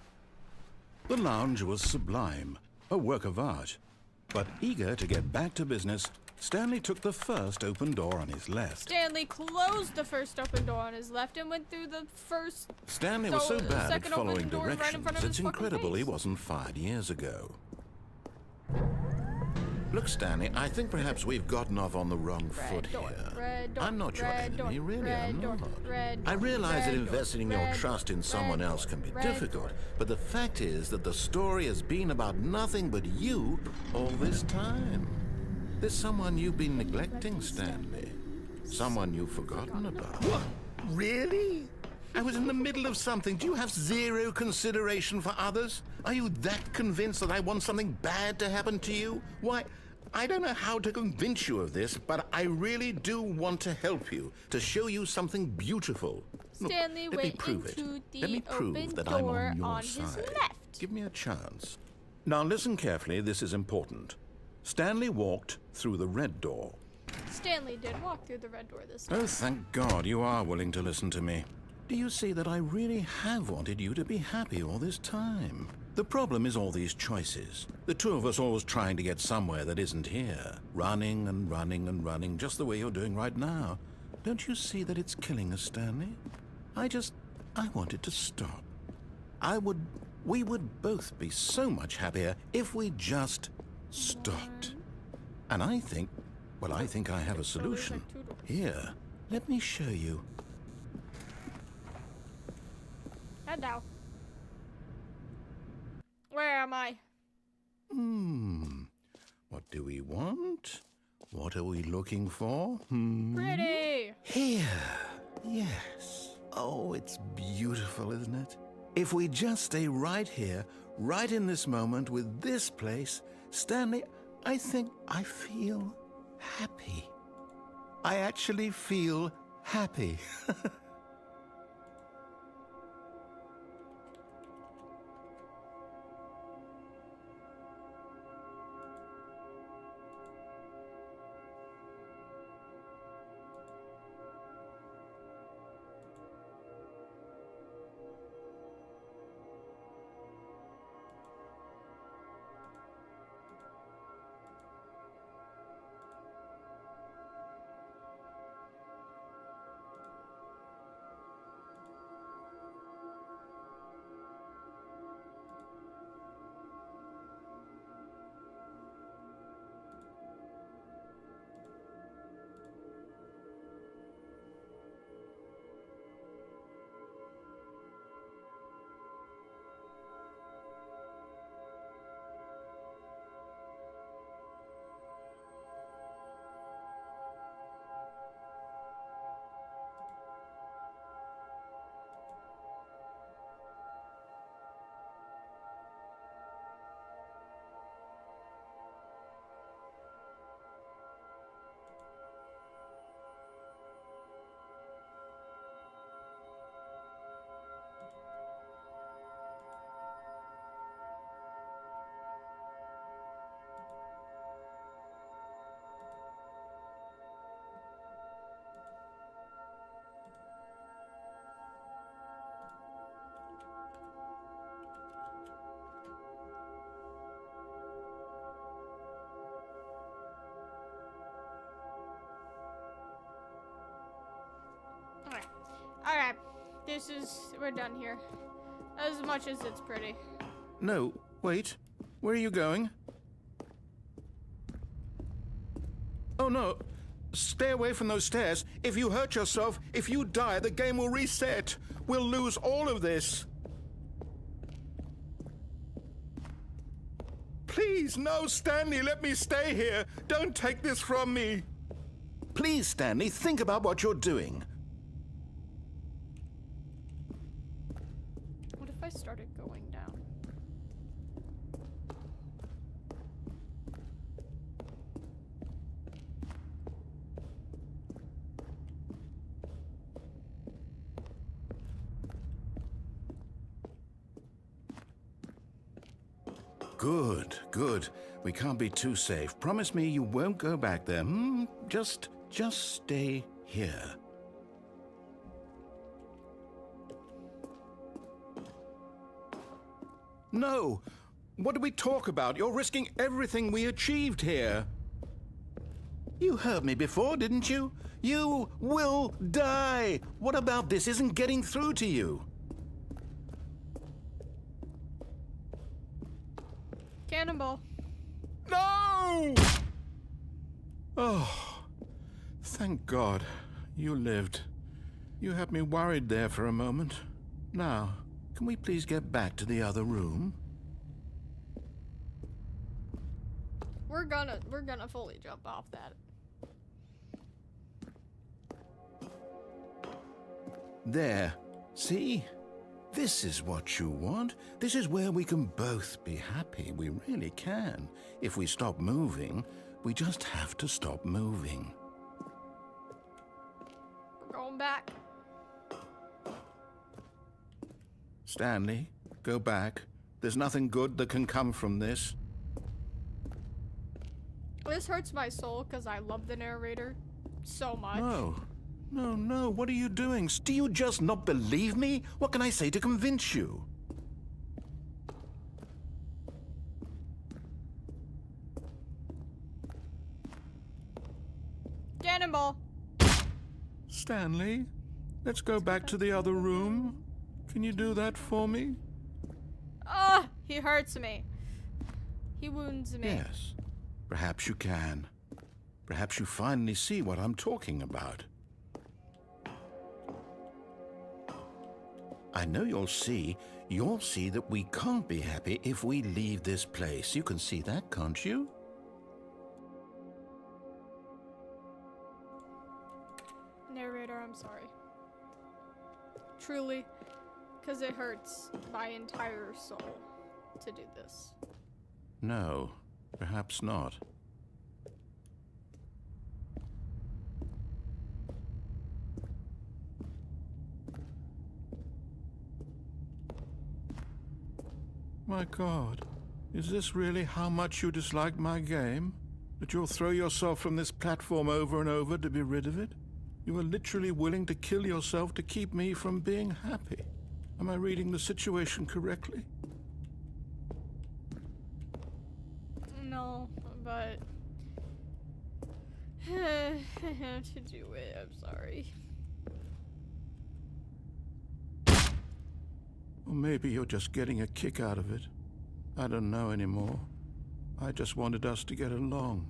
The lounge was sublime, a work of art. But eager to get back to business, Stanley took the first open door on his left. Stanley closed the first open door on his left and went through the first. Stanley was so the bad at second open following door right in directions, front of it's his fucking incredible he face. wasn't fired years ago. Look, Stanley, I think perhaps we've gotten off on the wrong foot door, here. red door, I'm not your red enemy, door, really, red I'm door, not. red I door, realize that red investing door, your red trust in door, someone red else door, can be red difficult, door. but the fact is that the story has been about nothing but you all this time. There's someone you've been neglecting, Stanley. Someone you've forgotten about. What? Really? I was in the middle of something. Do you have zero consideration for others? Are you that convinced that I want something bad to happen to you? Why, I don't know how to convince you of this, but I really do want to help you, to show you something beautiful. Look, Stanley let me went prove into it. the Let me prove open that I'm door on your on his side. left. Give me a chance. Now listen carefully, this is important. Stanley walked through the red door. Stanley did walk through the red door this time. Oh, thank God you are willing to listen to me. Do you see that I really have wanted you to be happy all this time? The problem is all these choices. The two of us always trying to get somewhere that isn't here. Running and running and running, just the way you're doing right now. Don't you see that it's killing us, Stanley? I want it to stop. We would both be so much happier if we just stopped. And I think I have a solution. Here, let me show you. Head down. Where am I? What do we want? What are we looking for? Pretty. Here. Yes. Oh, it's beautiful, isn't it? If we just stay right here, right in this moment with this place, Stanley, I think I feel happy. I actually feel happy. we're done here. As much as it's pretty. No, wait. Where are you going? Oh no. Stay away from those stairs. If you hurt yourself, if you die, the game will reset. We'll lose all of this. Please, no, Stanley, let me stay here. Don't take this from me. Please, Stanley, think about what you're doing. What if I started going down? Good, good. We can't be too safe. Promise me you won't go back there, hmm? Just stay here. No! What did we talk about? You're risking everything we achieved here. You heard me before, didn't you? You will die! What about this isn't getting through to you? Cannonball. No! Oh, thank God you lived. You had me worried there for a moment. Now, can we please get back to the other room? We're gonna fully jump off that. There. See? This is what you want. This is where we can both be happy. We really can. If we stop moving, we just have to stop moving. We're going back. Stanley, go back. There's nothing good that can come from this. This hurts my soul because I love the narrator so much. No. No, what are you doing? Do you just not believe me? What can I say to convince you? Cannonball. Stanley, let's go back to the other room. Can you do that for me? Ah, he hurts me. He wounds me. Yes, perhaps you can. Perhaps you finally see what I'm talking about. I know you'll see that we can't be happy if we leave this place. You can see that, can't you? Narrator, I'm sorry. Truly, because it hurts my entire soul to do this. No, perhaps not. My God, is this really how much you dislike my game? That you'll throw yourself from this platform over and over to be rid of it? You are literally willing to kill yourself to keep me from being happy. Am I reading the situation correctly? No, but I have to do it. I'm sorry. Or maybe you're just getting a kick out of it. I don't know anymore. I just wanted us to get along.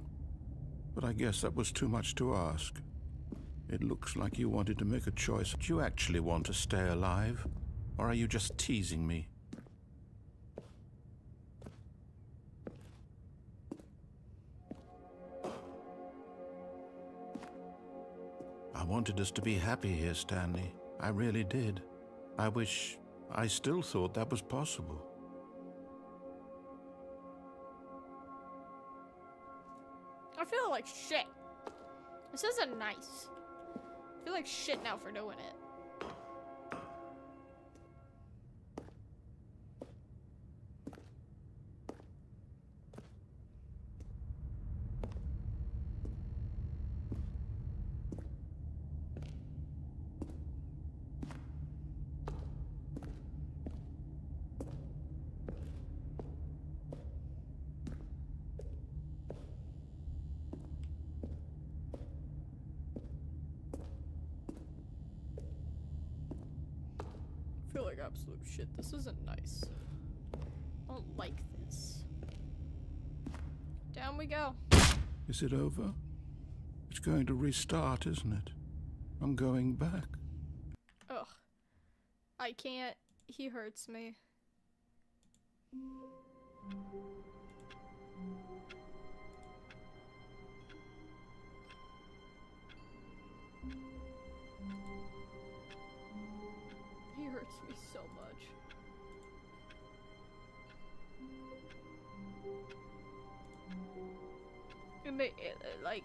But I guess that was too much to ask. It looks like you wanted to make a choice. Do you actually want to stay alive? Or are you just teasing me? I wanted us to be happy here, Stanley. I really did. I wish I still thought that was possible. I feel like shit. This isn't nice. I feel like shit now for doing it. feel like absolute shit. This isn't nice. I don't like this. Down we go. Is it over? It's going to restart, isn't it? I'm going back. Ugh. I can't. He hurts me. He hurts me so much. Like,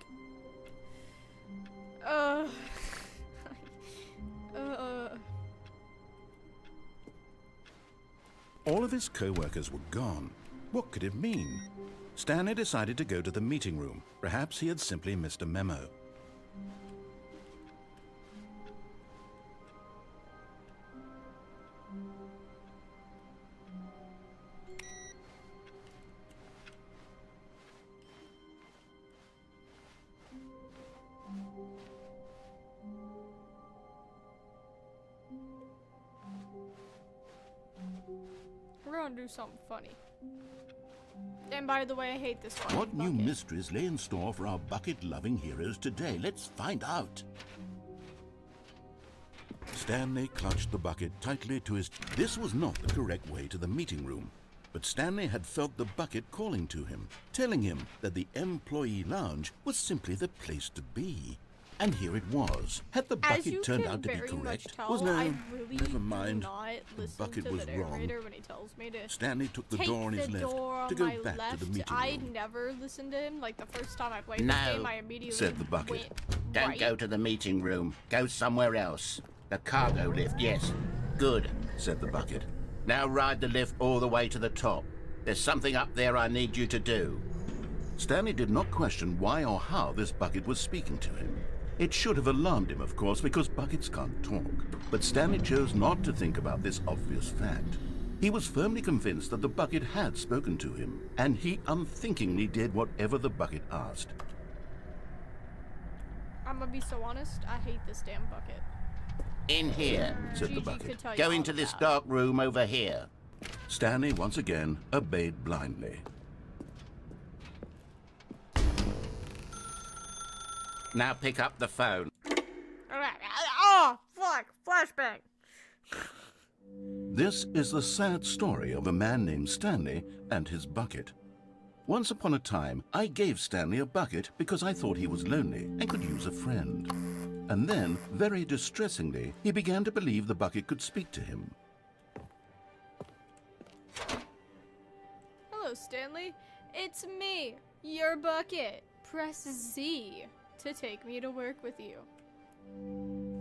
All of his co-workers were gone. What could it mean? Stanley decided to go to the meeting room. Perhaps he had simply missed a memo. we're gonna do something funny. And by the way, I hate this fucking What new bucket. mysteries lay in store for our bucket-loving heroes today? Let's find out. Stanley clutched the bucket tightly to his... This was not the correct way to the meeting room. But Stanley had felt the bucket calling to him, telling him that the employee lounge was simply the place to be. And here it was. Had the As you bucket turned can out to be very much correct? tell, Was no, I really never mind. do not The listen bucket to was the wrong. narrator when he tells me to Stanley took the take door on his the left door on to go my back left. to the meeting I room. never listened to him. Like the first time I played No, this game, I immediately said the bucket. went Don't right. go to the meeting room. Go somewhere else. The cargo lift, yes. Good, said the bucket. Now ride the lift all the way to the top. There's something up there I need you to do. Stanley did not question why or how this bucket was speaking to him. It should have alarmed him, of course, because buckets can't talk. But Stanley chose not to think about this obvious fact. He was firmly convinced that the bucket had spoken to him, and he unthinkingly did whatever the bucket asked. I'm gonna be so honest. I hate this damn bucket. In here, Said the Gigi bucket. could tell you go all into this about. dark room over here. Stanley once again obeyed blindly. Now pick up the phone. Oh, fuck! Flashbang. This is the sad story of a man named Stanley and his bucket. Once upon a time, I gave Stanley a bucket because I thought he was lonely and could use a friend. And then, very distressingly, he began to believe the bucket could speak to him. Hello, Stanley. It's me, your bucket. Press Z to take me to work with you.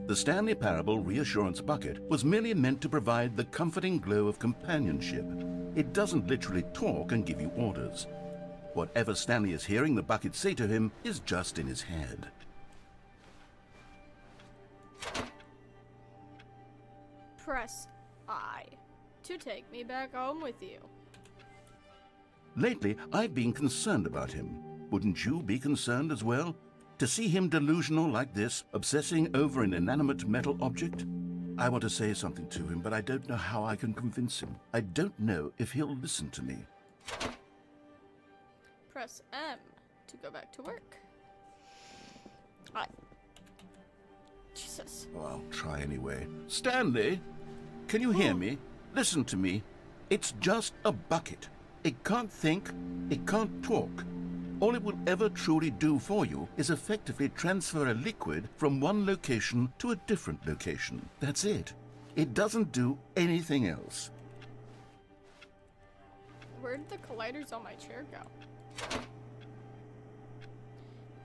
The Stanley Parable Reassurance Bucket was merely meant to provide the comforting glow of companionship. It doesn't literally talk and give you orders. Whatever Stanley is hearing the bucket say to him is just in his head. Press I to take me back home with you. Lately, I've been concerned about him. Wouldn't you be concerned as well? To see him delusional like this, obsessing over an inanimate metal object? I want to say something to him, but I don't know how I can convince him. I don't know if he'll listen to me. Press M to go back to work. Jesus. Oh, I'll try anyway. Stanley, can you hear me? Listen to me. It's just a bucket. It can't think, it can't talk. All it will ever truly do for you is effectively transfer a liquid from one location to a different location. That's it. It doesn't do anything else. Where did the colliders on my chair go?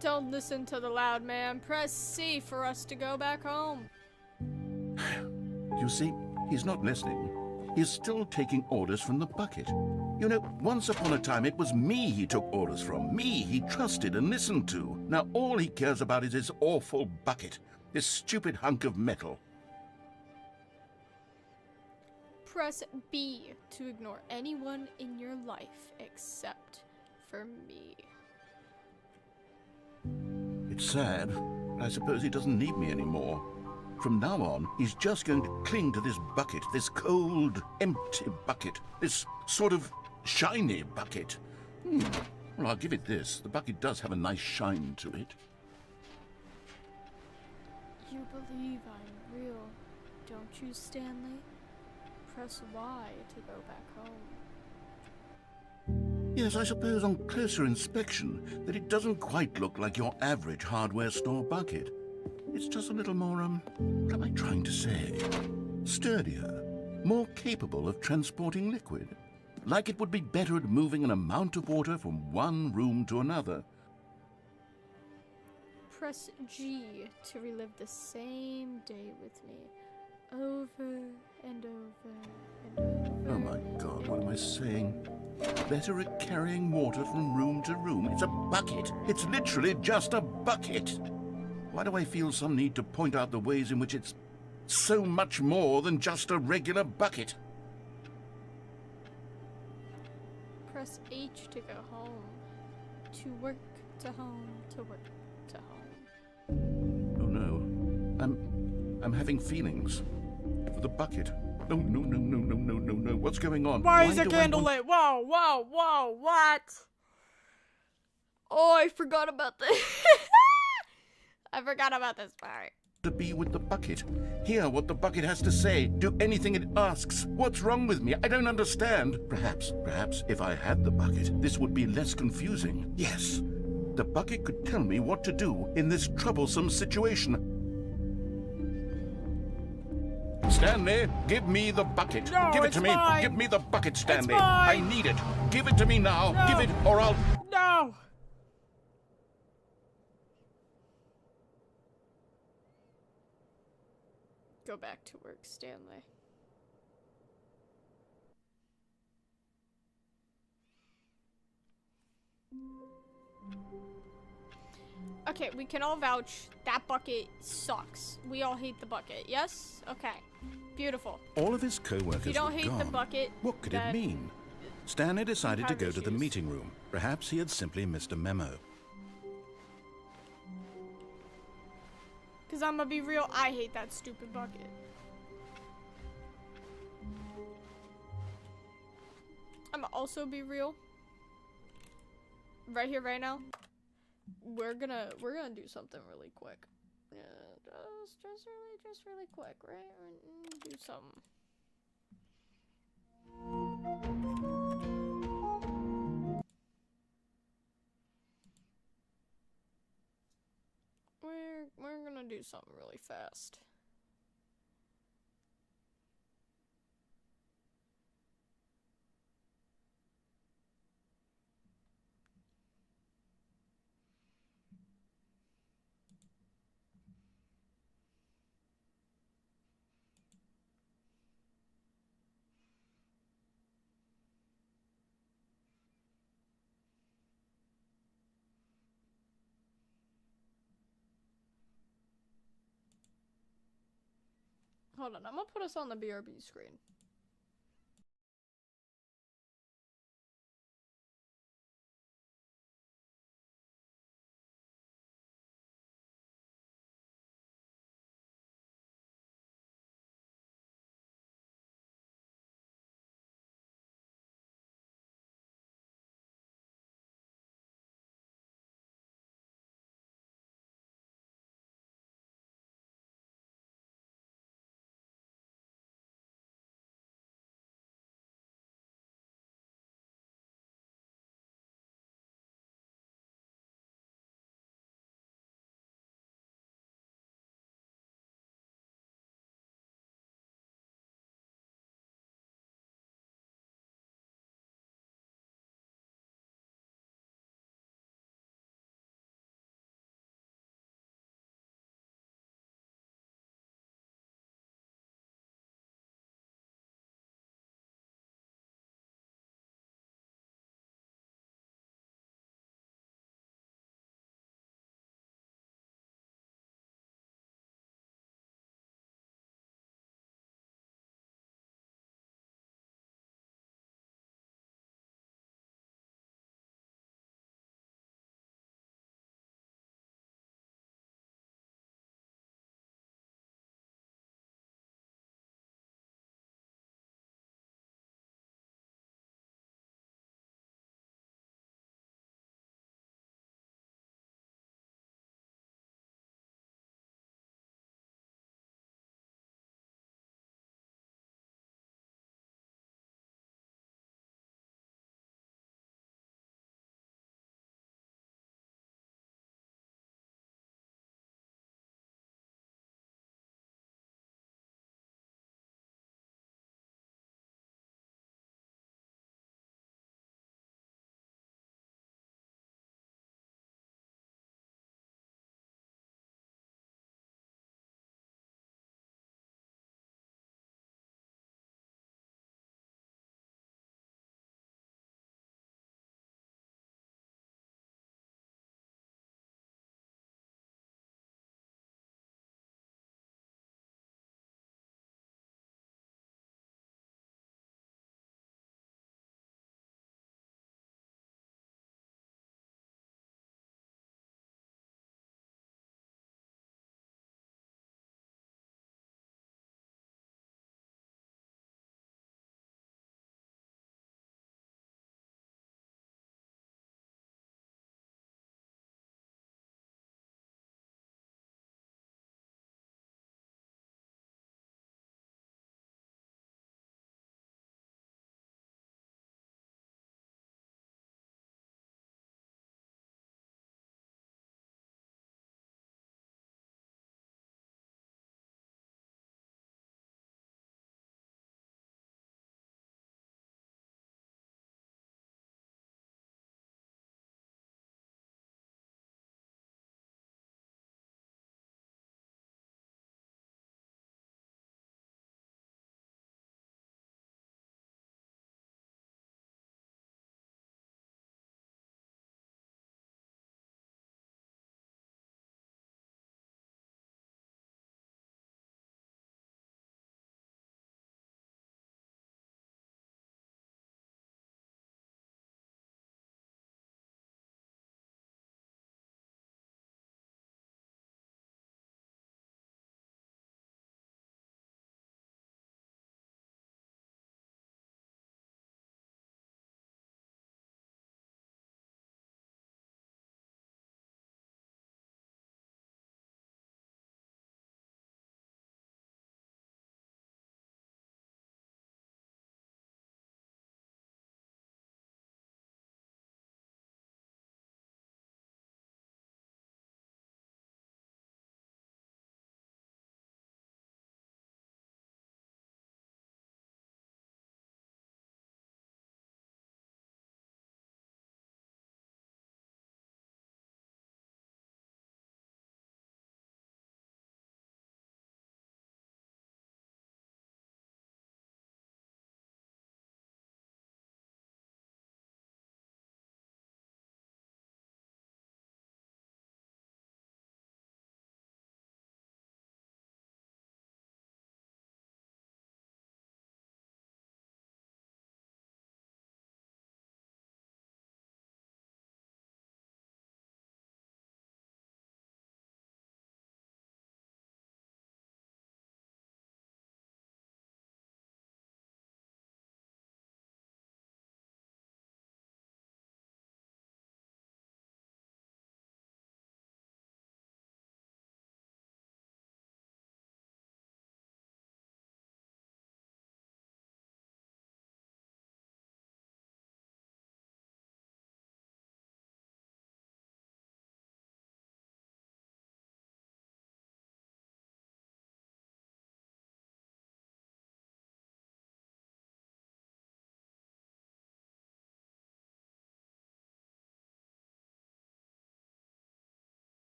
Don't listen to the loud man. Press C for us to go back home. You see, he's not listening. He's still taking orders from the bucket. You know, once upon a time it was me he took orders from. Me he trusted and listened to. Now all he cares about is his awful bucket. This stupid hunk of metal. Press B to ignore anyone in your life except for me. It's sad. I suppose he doesn't need me anymore. From now on, he's just going to cling to this bucket, this cold, empty bucket, this sort of shiny bucket. Well, I'll give it this. The bucket does have a nice shine to it. You believe I'm real, don't you, Stanley? Press Y to go back home. Yes, I suppose on closer inspection that it doesn't quite look like your average hardware store bucket. It's just a little more, what am I trying to say? Sturdier, more capable of transporting liquid. Like it would be better at moving an amount of water from one room to another. Press G to relive the same day with me. Over and over and over. Oh my God, what am I saying? Better at carrying water from room to room. It's a bucket. It's literally just a bucket. Why do I feel some need to point out the ways in which it's so much more than just a regular bucket? Press H to go home. To work, to home, to work, to home. Oh no. I'm having feelings. For the bucket. No, no, no, no, no, no, no, no. What's going on? Why is the do I candle want- lit? Whoa, whoa, whoa, what? Oh, I forgot about this. I forgot about this part. To be with the bucket. Hear what the bucket has to say. Do anything it asks. What's wrong with me? I don't understand. Perhaps, if I had the bucket, this would be less confusing. Yes, the bucket could tell me what to do in this troublesome situation. Stanley, give me the bucket. No, give it it's to me. mine. Give me the bucket, Stanley. mine. I need it. Give it to me now. No. Give it, or I'll... No! Go back to work, Stanley. Okay, we can all vouch that bucket sucks. We all hate the bucket, yes? Okay. Beautiful. All of his co-workers If you don't were hate gone. the bucket, What could it then mean? Stanley decided to have go to the issues. meeting room. Perhaps he had simply missed a memo. Cause I'm gonna be real, I hate that stupid bucket. I'm gonna also be real. Right here, right now. We're gonna do something really quick. Yeah, just really quick, right? Do something. We're gonna do something really fast. Hold on, I'm gonna put us on the BRB screen.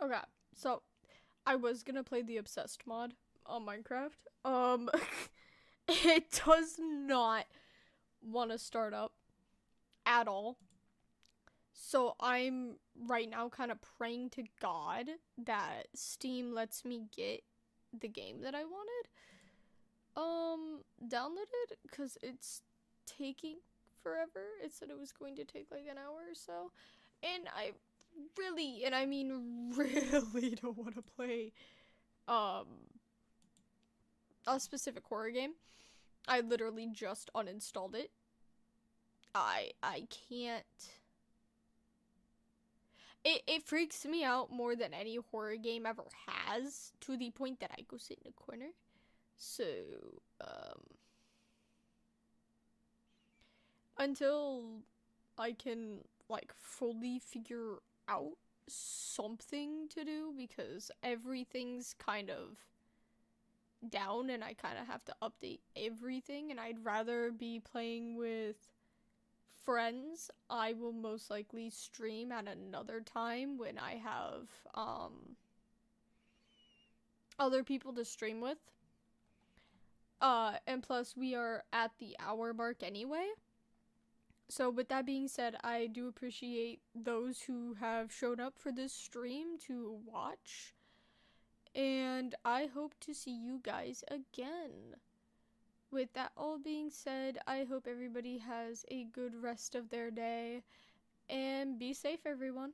Okay, so I was gonna play the Obsessed mod on Minecraft. It does not want to start up at all. So I'm right now kind of praying to God that Steam lets me get the game that I wanted downloaded, because it's taking forever. It said it was going to take like an hour or so, and I really, and I mean really, don't want to play a specific horror game. I literally just uninstalled it. I can't. It freaks me out more than any horror game ever has, to the point that I go sit in a corner. So, until I can, like, fully figure out something to do, because everything's kind of down and I kind of have to update everything, and I'd rather be playing with friends. I will most likely stream at another time when I have other people to stream with. And plus we are at the hour mark anyway. So with that being said, I do appreciate those who have shown up for this stream to watch. And I hope to see you guys again. With that all being said, I hope everybody has a good rest of their day. And be safe, everyone.